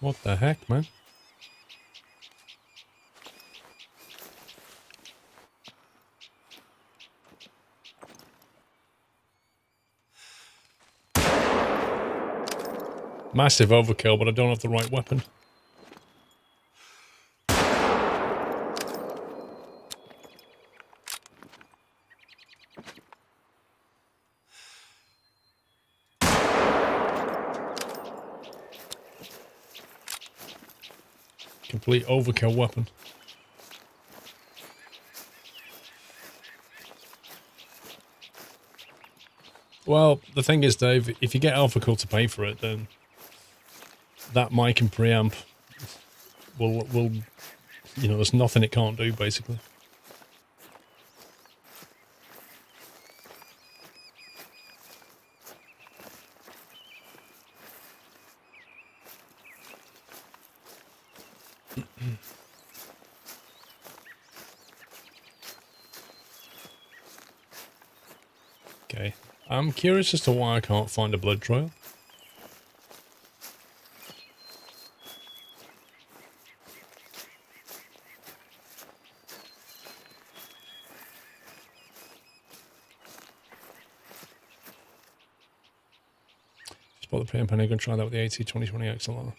What the heck, man? Massive overkill, but I don't have the right weapon. Complete overkill weapon. Well, the thing is, Dave, if you get Alpha Cool to pay for it, then that mic and preamp will, you know, there's nothing it can't do, basically. Okay, I'm curious as to why I can't find a blood trail. The preamp, and I'm going to try that with the AT2020 XLR.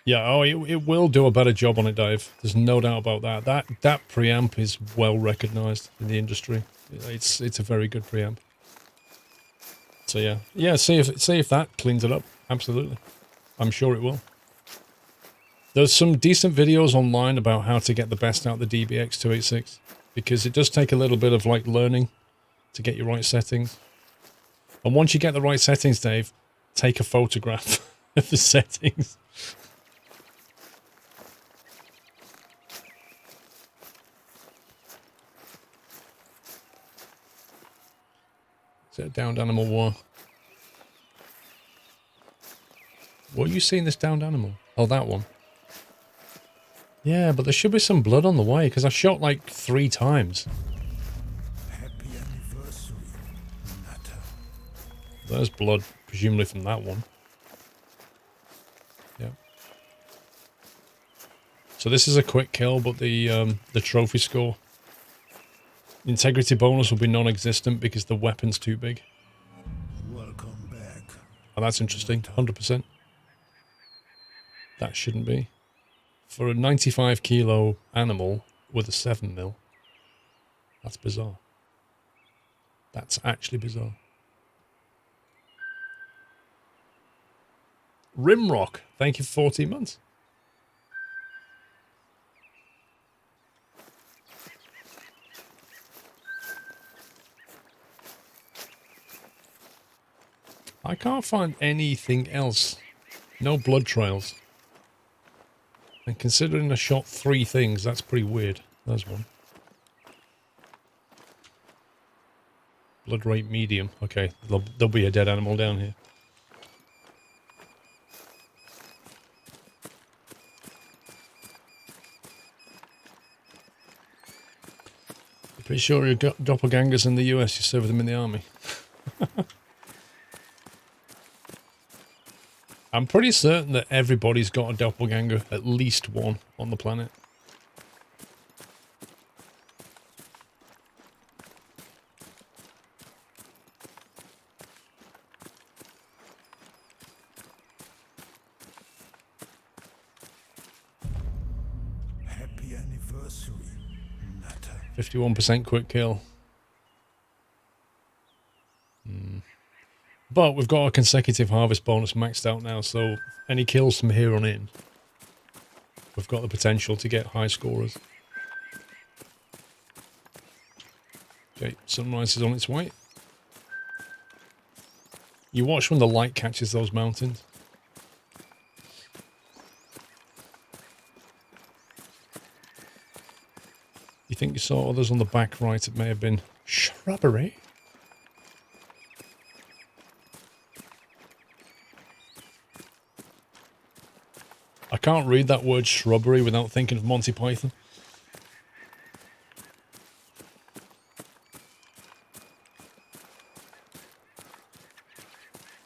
Yeah, oh, it will do a better job on it, Dave. There's no doubt about that. That preamp is well recognised in the industry. It's a very good preamp. So yeah. Yeah, see if that cleans it up. Absolutely. I'm sure it will. There's some decent videos online about how to get the best out of the DBX 286, because it does take a little bit of like learning to get your right settings. And once you get the right settings, Dave, take a photograph of the settings. Is it a downed animal war? What are you seeing this downed animal? Oh, that one. Yeah, but there should be some blood on the way, because I shot like 3 times. Happy anniversary, Nutter. There's blood, presumably from that one. Yeah. So this is a quick kill, but the trophy score, integrity bonus will be non-existent because the weapon's too big. Welcome back. Oh, that's interesting. 100%. That shouldn't be. For a 95 kilo animal with a 7mm, that's bizarre. That's actually bizarre. Rimrock, thank you for 14 months. I can't find anything else. No blood trails. And considering I shot 3 things, that's pretty weird. There's one. Blood rate medium. Okay, there'll be a dead animal down here. Pretty sure you've got doppelgangers in the US, you serve them in the army. I'm pretty certain that everybody's got a doppelganger, at least one, on the planet. Happy anniversary, Nutter. 51% quick kill. But we've got our consecutive harvest bonus maxed out now, so any kills from here on in, we've got the potential to get high scorers. Okay, sunrise is on its way. You watch when the light catches those mountains. You think you saw others on the back right? It may have been shrubbery. I can't read that word shrubbery without thinking of Monty Python.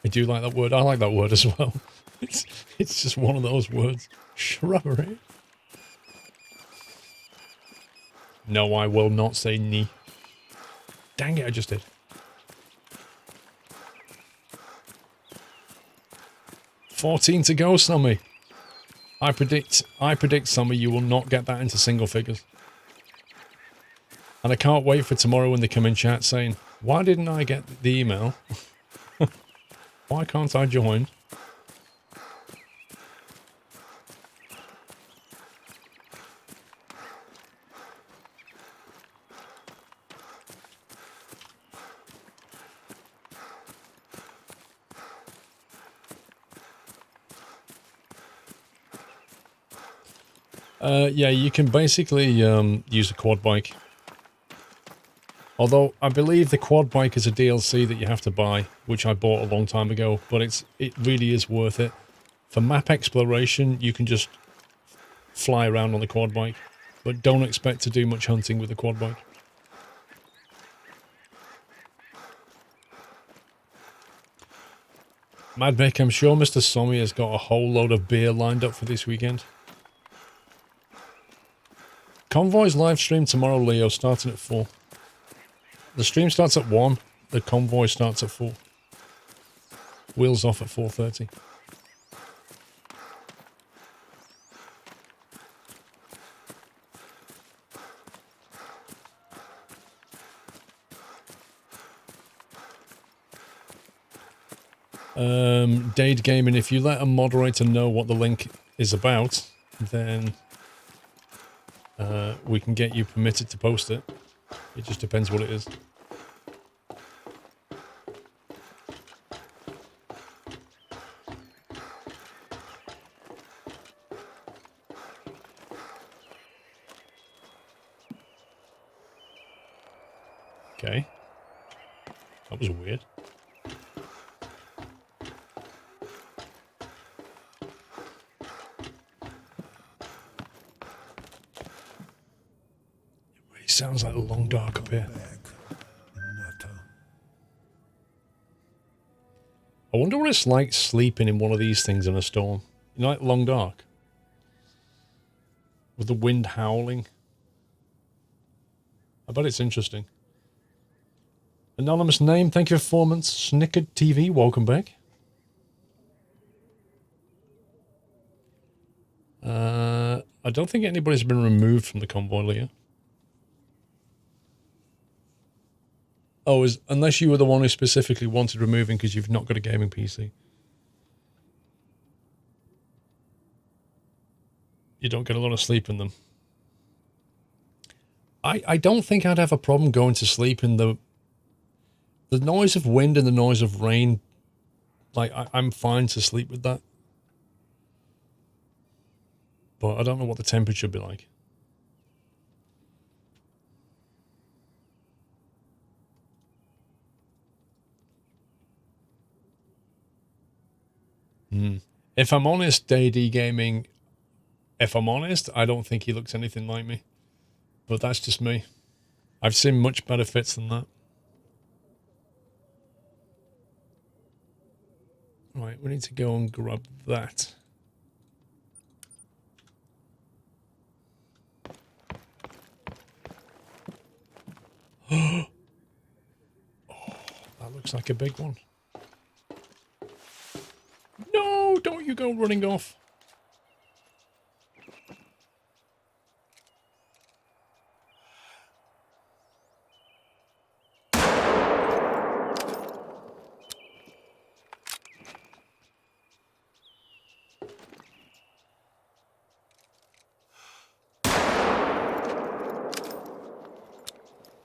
I do like that word. I like that word as well. It's just one of those words. Shrubbery. No, I will not say knee. Dang it, I just did. 14 to go, Sammy. I predict, Sammy, you will not get that into single figures. And I can't wait for tomorrow when they come in chat saying, why didn't I get the email? Why can't I join? Yeah, you can basically use a quad bike. Although, I believe the quad bike is a DLC that you have to buy, which I bought a long time ago, but it really is worth it. For map exploration, you can just fly around on the quad bike, but don't expect to do much hunting with the quad bike. Mad Mick, I'm sure Mr. Sommy has got a whole load of beer lined up for this weekend. Convoy's live stream tomorrow, Leo, starting at 4. The stream starts at 1. The convoy starts at 4. Wheels off at 4:30. Dade Gaming, if you let a moderator know what the link is about, then we can get you permitted to post it. It just depends what it is. Okay. That was weird. It sounds like a long dark up here. I wonder what it's like sleeping in one of these things in a storm. You know, like long dark? With the wind howling. I bet it's interesting. Anonymous name, thank you for 4 months. Snickered TV, welcome back. I don't think anybody's been removed from the convoy, Leah. Oh, unless you were the one who specifically wanted removing because you've not got a gaming PC. You don't get a lot of sleep in them. I don't think I'd have a problem going to sleep in the noise of wind and the noise of rain. Like, I'm fine to sleep with that. But I don't know what the temperature would be like. If I'm honest, DD Gaming, if I'm honest, I don't think he looks anything like me. But that's just me. I've seen much better fits than that. Right, we need to go and grab that. Oh, that looks like a big one. No, don't you go running off.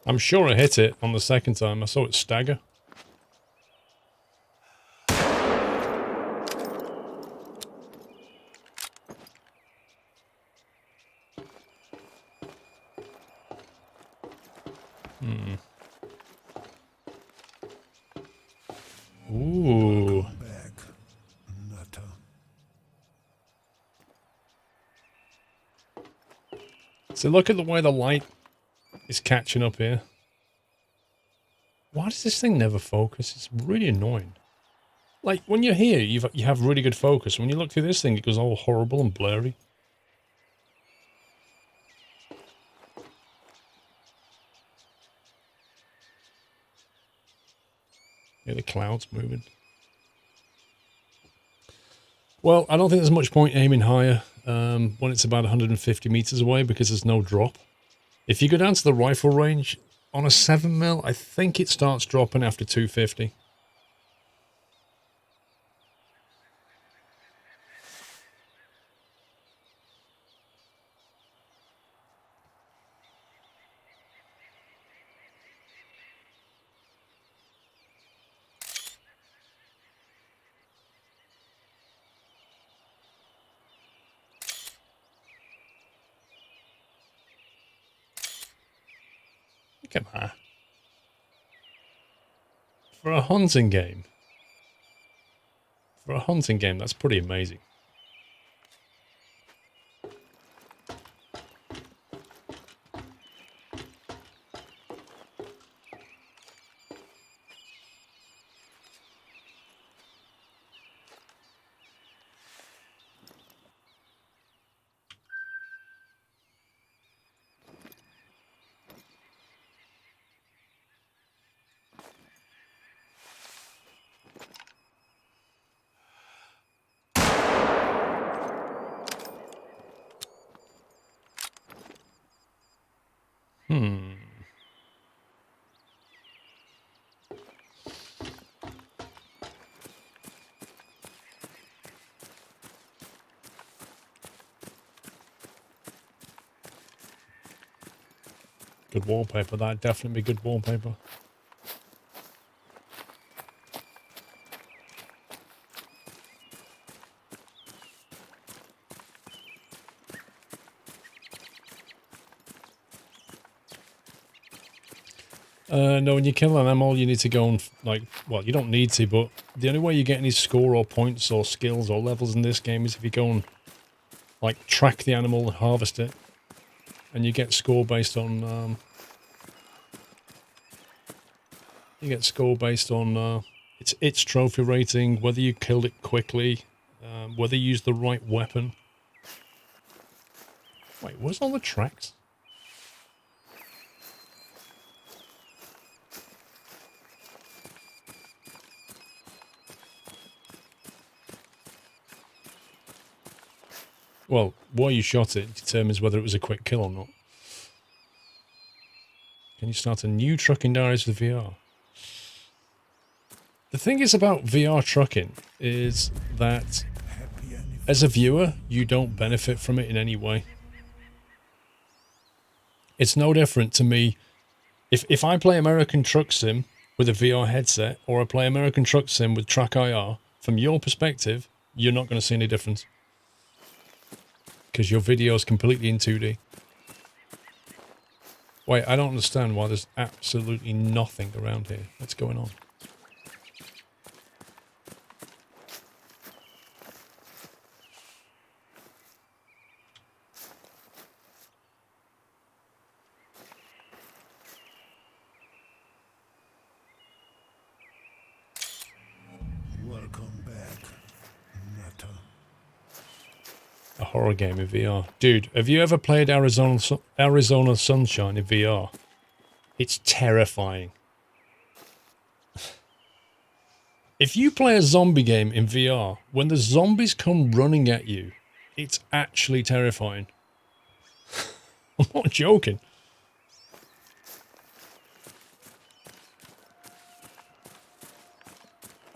I'm sure I hit it on the second time. I saw it stagger. Ooh. So look at the way the light is catching up here. Why does this thing never focus? It's really annoying. Like, when you're here, you have really good focus. When you look through this thing, it goes all horrible and blurry. Yeah, the cloud's moving. Well, I don't think there's much point aiming higher when it's about 150 meters away because there's no drop. If you go down to the rifle range, on a 7mm, I think it starts dropping after 250. Come on. For a hunting game, that's pretty amazing. Good wallpaper. That'd definitely be good wallpaper. No, when you kill an animal, you need to go and, like, well, you don't need to, but the only way you get any score or points or skills or levels in this game is if you go and, like, track the animal and harvest it. And you get score based on, its trophy rating, whether you killed it quickly, whether you used the right weapon. Wait, where's all the tracks? Well, why you shot it determines whether it was a quick kill or not. Can you start a new trucking diaries with VR? The thing is about VR trucking is that as a viewer, you don't benefit from it in any way. It's no different to me. If I play American Truck Sim with a VR headset or I play American Truck Sim with Track IR, from your perspective, you're not going to see any difference. Because your video is completely in 2D. Wait, I don't understand why there's absolutely nothing around here. What's going on? Welcome back, Nutter. A horror game in VR. Dude, have you ever played Arizona Sunshine in VR? It's terrifying. If you play a zombie game in VR, when the zombies come running at you, it's actually terrifying. I'm not joking.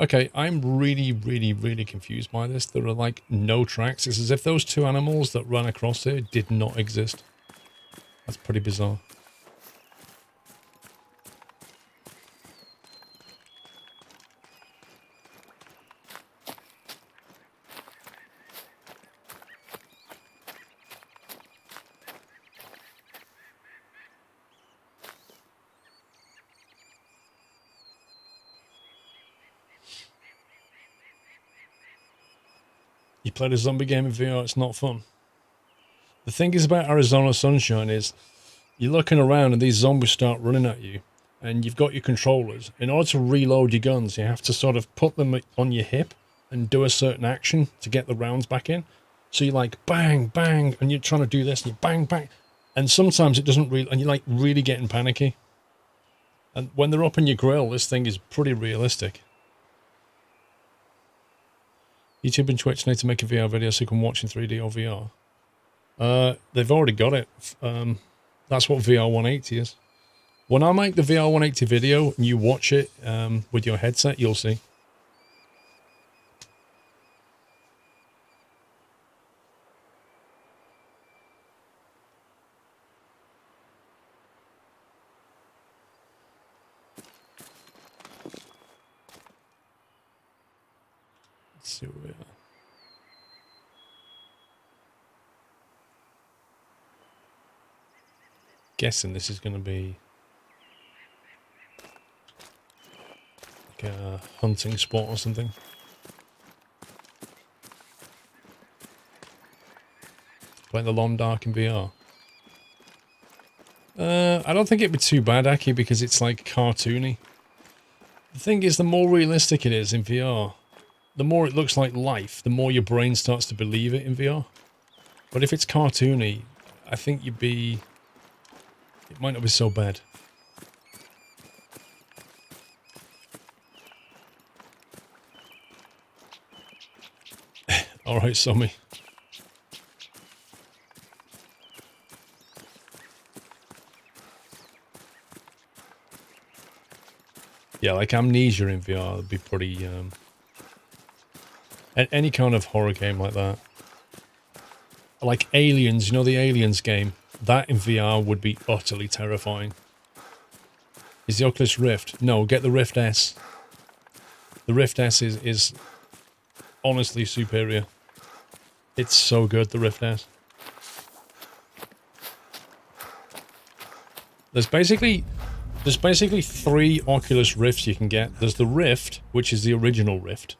Okay, I'm really, really, really confused by this. There are like no tracks. It's as if those two animals that ran across here did not exist. That's pretty bizarre. You played a zombie game in VR, it's not fun. The thing is about Arizona Sunshine is you're looking around and these zombies start running at you and you've got your controllers. In order to reload your guns, you have to sort of put them on your hip and do a certain action to get the rounds back in. So you're like, bang, bang, and you're trying to do this and you bang, bang. And sometimes it doesn't really, and you're like really getting panicky. And when they're up in your grill, this thing is pretty realistic. YouTube and Twitch need to make a VR video so you can watch in 3D or VR. They've already got it. That's what VR 180 is. When I make the VR 180 video and you watch it with your headset, you'll see. Let's see where we are. Guessing this is going to be like a hunting spot or something. Playing the Long Dark in VR. I don't think it'd be too bad, Aki, because it's like cartoony. The thing is, the more realistic it is in VR, the more it looks like life, the more your brain starts to believe it in VR. But if it's cartoony, I think it might not be so bad. Alright, Sommy. Yeah, like Amnesia in VR would be pretty, any kind of horror game like that. Like Aliens, you know the Aliens game? That in VR would be utterly terrifying. Is the Oculus Rift? No, get the Rift S. The Rift S is honestly superior. It's so good, the Rift S. There's basically 3 Oculus Rifts you can get. There's the Rift, which is the original Rift.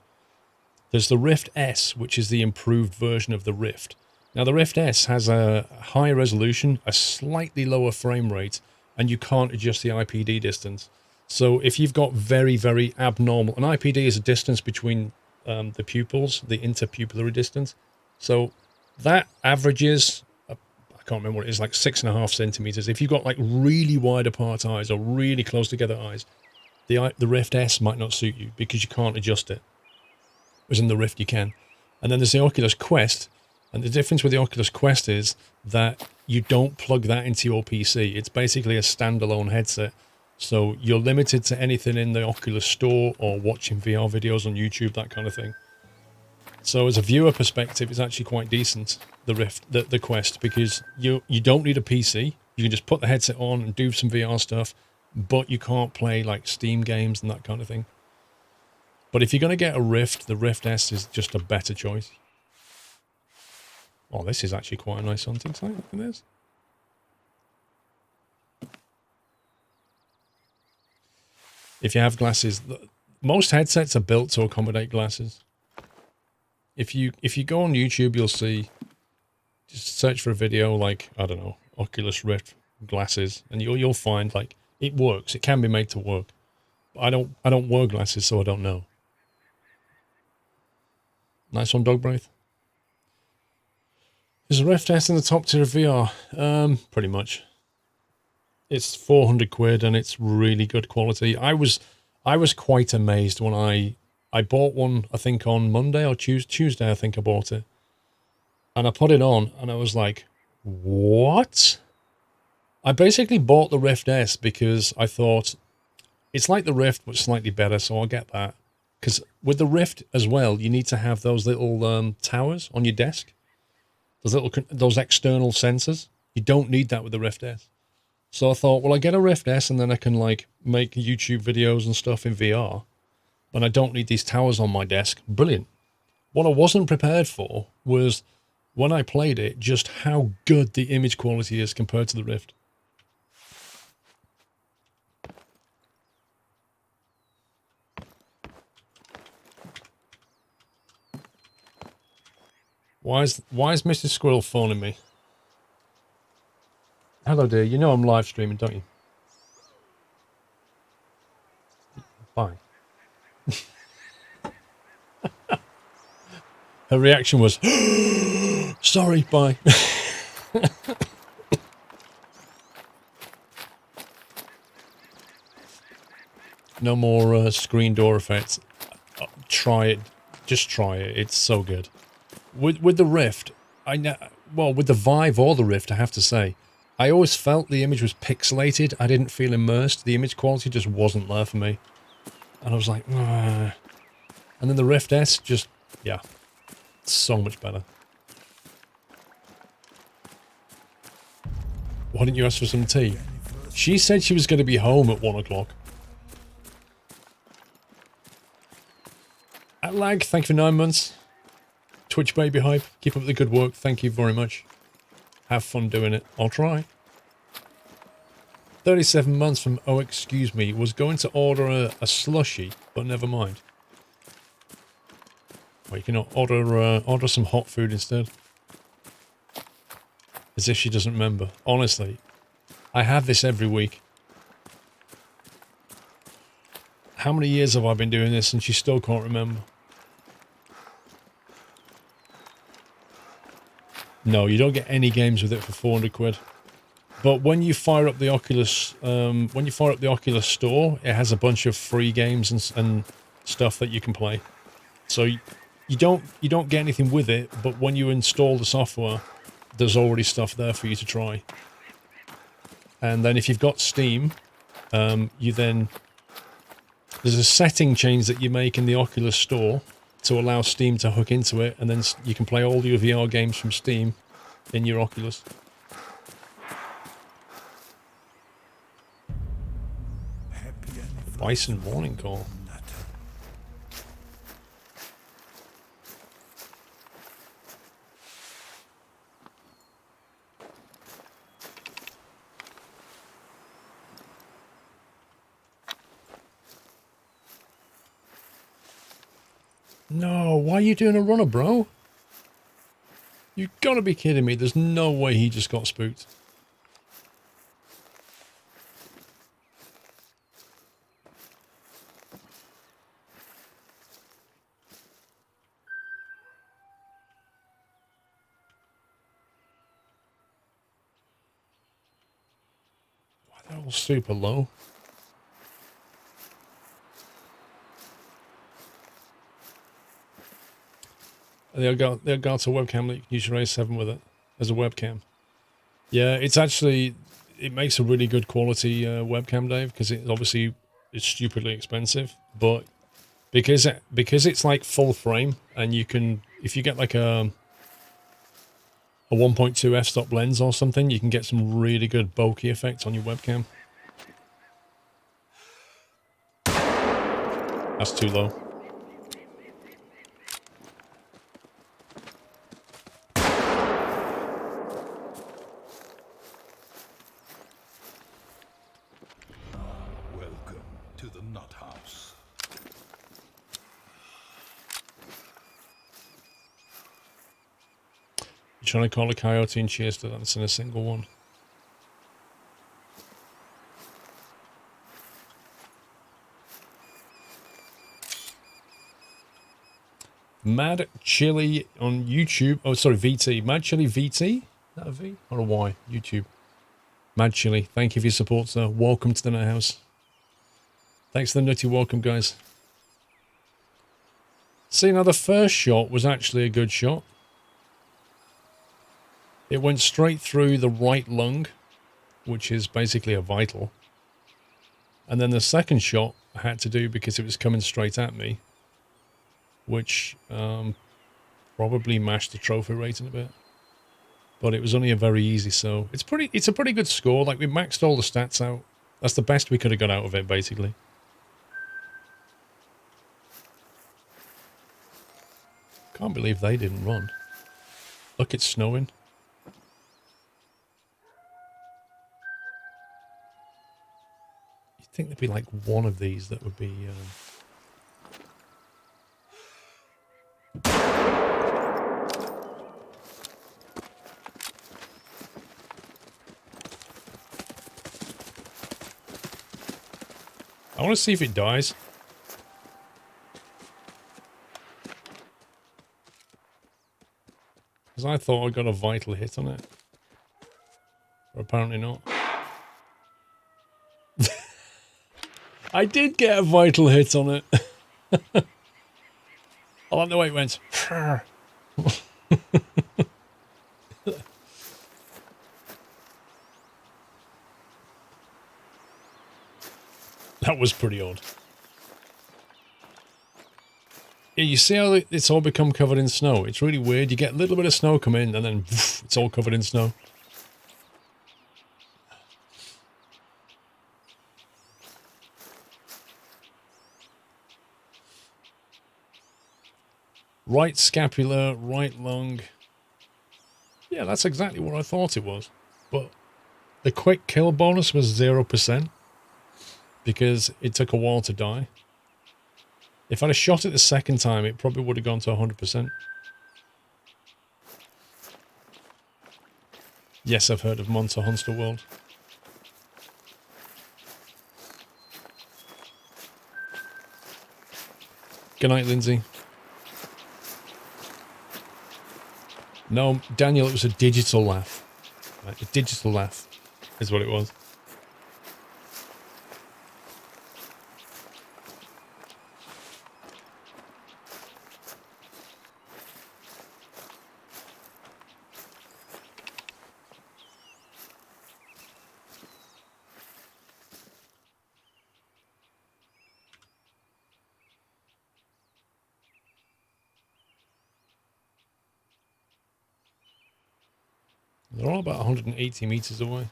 There's the Rift S, which is the improved version of the Rift. Now, the Rift S has a higher resolution, a slightly lower frame rate, and you can't adjust the IPD distance. So if you've got very, very abnormal... An IPD is a distance between the pupils, the interpupillary distance. So that averages... I can't remember what it is, like 6.5 centimeters. If you've got like really wide apart eyes or really close together eyes, the Rift S might not suit you because you can't adjust it. Whereas in the Rift you can. And then there's the Oculus Quest. And the difference with the Oculus Quest is that you don't plug that into your PC. It's basically a standalone headset. So you're limited to anything in the Oculus Store or watching VR videos on YouTube, that kind of thing. So as a viewer perspective, it's actually quite decent, the Rift, the Quest, because you don't need a PC. You can just put the headset on and do some VR stuff, but you can't play like Steam games and that kind of thing. But if you're going to get a Rift, the Rift S is just a better choice. Oh, this is actually quite a nice hunting site. Look at this. If you have glasses, most headsets are built to accommodate glasses. If you go on YouTube, you'll see, just search for a video like, I don't know, Oculus Rift glasses, and you'll find like it works. It can be made to work. But I don't wear glasses, so I don't know. Nice one, Dog Breath. Is a Rift S in the top tier of VR? Pretty much. It's 400 quid and it's really good quality. I was quite amazed when I bought one, I think on Monday or Tuesday, I think I bought it. And I put it on and I was like, what? I basically bought the Rift S because I thought it's like the Rift but slightly better, so I'll get that. Because with the Rift as well, you need to have those little towers on your desk. Those external sensors. You don't need that with the Rift S. So I thought, well, I get a Rift S and then I can like make YouTube videos and stuff in VR. And I don't need these towers on my desk. Brilliant. What I wasn't prepared for was when I played it, just how good the image quality is compared to the Rift. Why is Mrs. Squirrel phoning me? Hello, dear. You know I'm live streaming, don't you? Bye. Her reaction was, sorry, bye. No more screen door effects. Try it. Just try it. It's so good. With the Rift, well, with the Vive or the Rift, I have to say, I always felt the image was pixelated. I didn't feel immersed. The image quality just wasn't there for me. And I was like, ah. And then the Rift S just, yeah, so much better. Why didn't you ask for some tea? She said she was going to be home at 1 o'clock. At Lag, thank you for 9 months. Twitch Baby Hype, keep up the good work. Thank you very much. Have fun doing it. I'll try. 37 months from Oh Excuse Me. Was going to order a slushie, but never mind. Well, you can order some hot food instead. As if she doesn't remember. Honestly, I have this every week. How many years have I been doing this and she still can't remember? No, you don't get any games with it for 400 quid. But when you fire up the Oculus, Store, it has a bunch of free games and stuff that you can play. So you don't get anything with it, but when you install the software, there's already stuff there for you to try. And then if you've got Steam, there's a setting change that you make in the Oculus Store to allow Steam to hook into it, and then you can play all your VR games from Steam in your Oculus. Bison warning call. Nutter. No, why are you doing a runner, bro? You gotta be kidding me. There's no way he just got spooked. Why they're all super low? They'll go to webcam that you can use your A7 with it as a webcam. Yeah, it's actually, it makes a really good quality webcam, Dave, because it obviously is stupidly expensive, but because it's like full frame, and you can, if you get like a 1.2 f-stop lens or something, you can get some really good bokeh effects on your webcam. That's too low. Welcome to the nut house. You're trying to call a coyote and chase to that's in a single one. Mad Chili on YouTube. Oh, sorry, VT. Mad Chili VT? Is that a V or a Y? YouTube. Mad Chili. Thank you for your support, sir. Welcome to the Nut House. Thanks for the nutty welcome, guys. See, now the first shot was actually a good shot. It went straight through the right lung, which is basically a vital. And then the second shot I had to do because it was coming straight at me, which probably mashed the trophy rating a bit. But it was only a very easy, so it's a pretty good score. Like, we maxed all the stats out. That's the best we could have got out of it, basically. Can't believe they didn't run. Look, it's snowing. You'd think there'd be like one of these that would be... I want to see if it dies. Because I thought I got a vital hit on it. But apparently not. I did get a vital hit on it. I like the way it went. That was pretty odd. Yeah, you see how it's all become covered in snow? It's really weird. You get a little bit of snow come in and then it's all covered in snow. Right scapula, right lung. Yeah, that's exactly what I thought it was. But the quick kill bonus was 0%. Because it took a while to die. If I'd have shot it the second time, it probably would have gone to 100%. Yes, I've heard of Monster Hunter World. Good night, Lindsay. No, Daniel, it was a digital laugh. Right, a digital laugh is what it was. They're all about 180 meters away.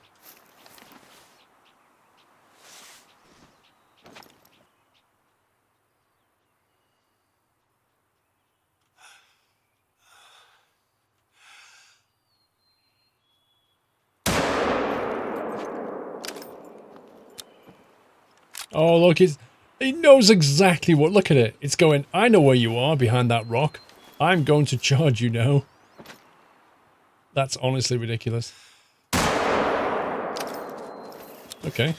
Oh, look, it knows exactly what... Look at it. It's going, I know where you are behind that rock. I'm going to charge you now. That's honestly ridiculous. Okay.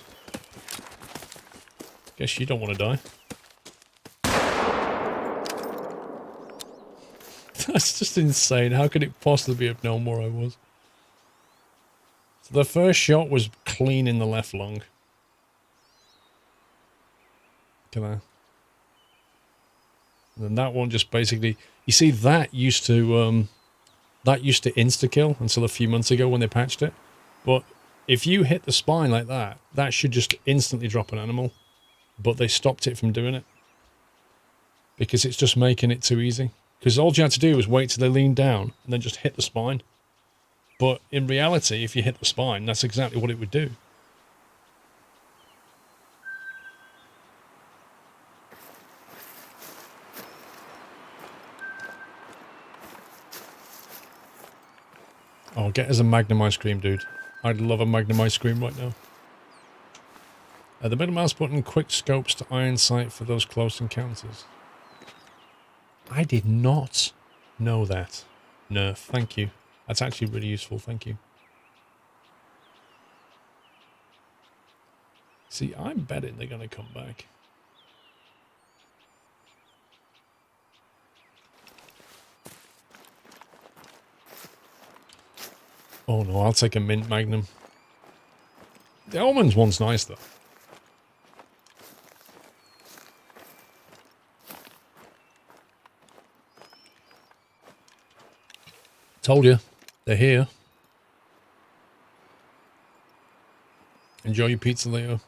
Guess you don't want to die. That's just insane. How could it possibly have known where I was? So the first shot was clean in the left lung. Can I? And then that one just basically... You see, that used to insta-kill until a few months ago when they patched it. But if you hit the spine like that, that should just instantly drop an animal. But they stopped it from doing it. Because it's just making it too easy. Because all you had to do was wait till they leaned down and then just hit the spine. But in reality, if you hit the spine, that's exactly what it would do. Oh, get us a Magnum ice cream, dude. I'd love a Magnum ice cream right now. The middle mouse button, quick scopes to iron sight for those close encounters. I did not know that. Nerf, thank you. That's actually really useful, thank you. See, I'm betting they're going to come back. Oh no, I'll take a mint Magnum. The almonds one's nice though. Told you, they're here. Enjoy your pizza, Leo.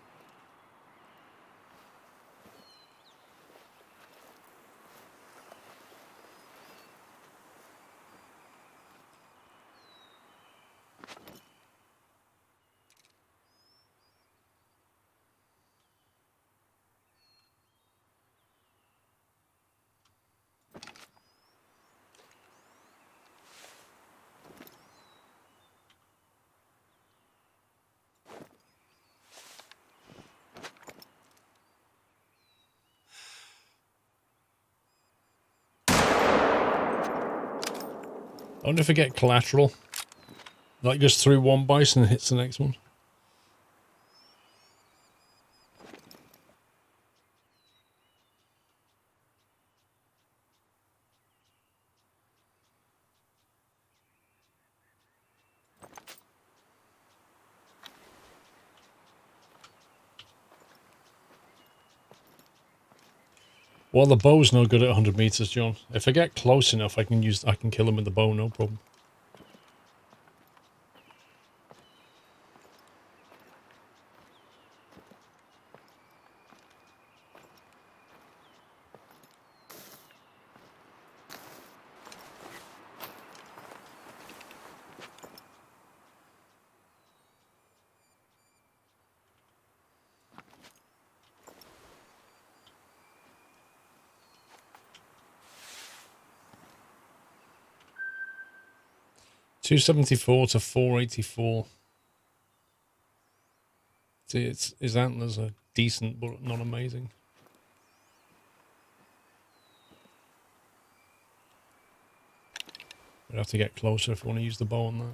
I wonder if I get collateral. Like just through one bison and hits the next one. Well, the bow's no good at 100 meters, John. If I get close enough, I can kill him with the bow, no problem. $274 to $484. See, his antlers are decent, but not amazing. We'd have to get closer if we want to use the bow on that.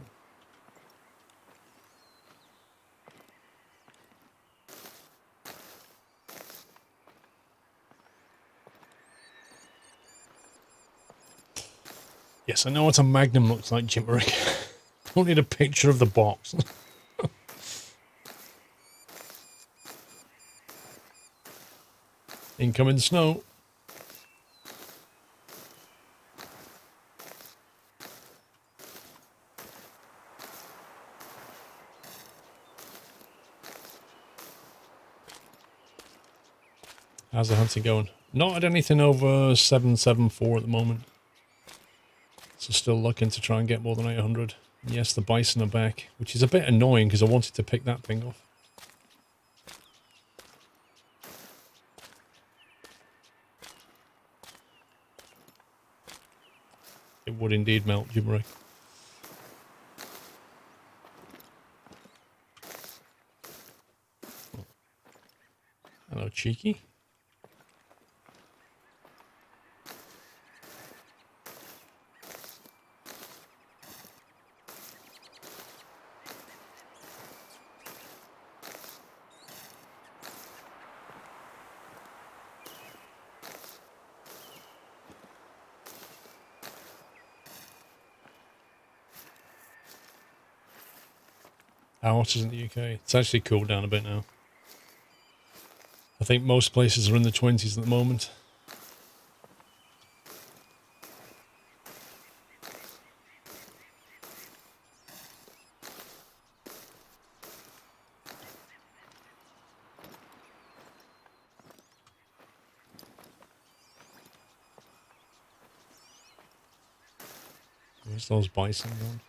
Yes, I know what a Magnum looks like, Jimmerick. Don't need a picture of the box. Incoming snow. How's the hunting going? Not at anything over 774 at the moment. So still looking to try and get more than 800. And yes, the bison are back, which is a bit annoying because I wanted to pick that thing off. It would indeed melt, Jimmerick. Hello, cheeky. How hot is it in the UK? It's actually cooled down a bit now. I think most places are in the 20s at the moment. Where's those bison gone?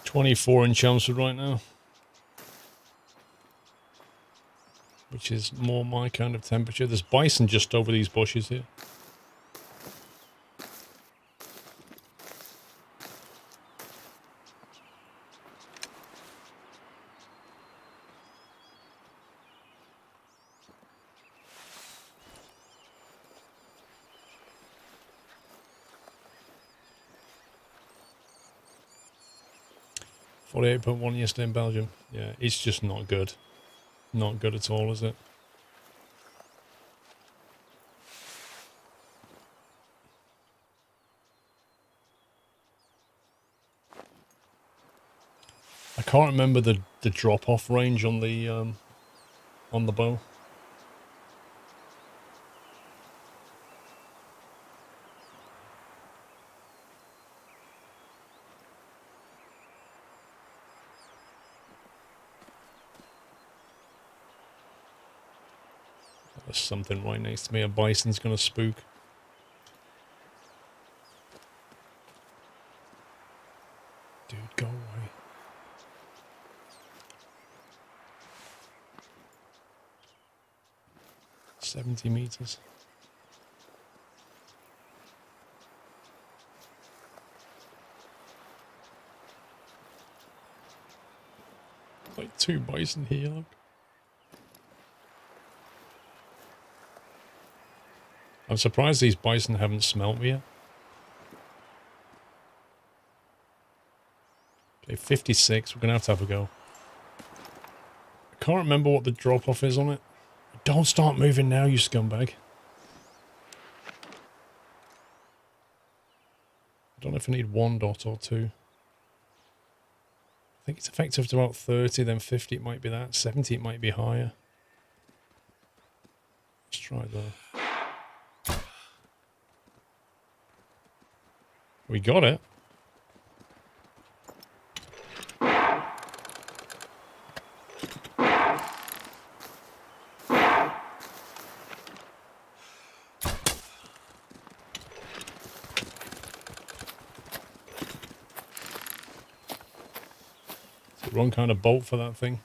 .24 in Chelmsford right now, which is more my kind of temperature. There's bison just over these bushes here. .1 yesterday in Belgium. Yeah, it's just not good. Not good at all, is it? I can't remember the drop-off range on the bow. There's something right next to me. A bison's gonna spook. Dude, go away. $70 meters. Like 2 bison here, look. I'm surprised these bison haven't smelt me yet. Okay, 56. We're going to have a go. I can't remember what the drop-off is on it. Don't start moving now, you scumbag. I don't know if I need 1 dot or 2. I think it's effective to about 30, then 50 it might be that. 70 it might be higher. Let's try that. We got it. It's the wrong kind of bolt for that thing.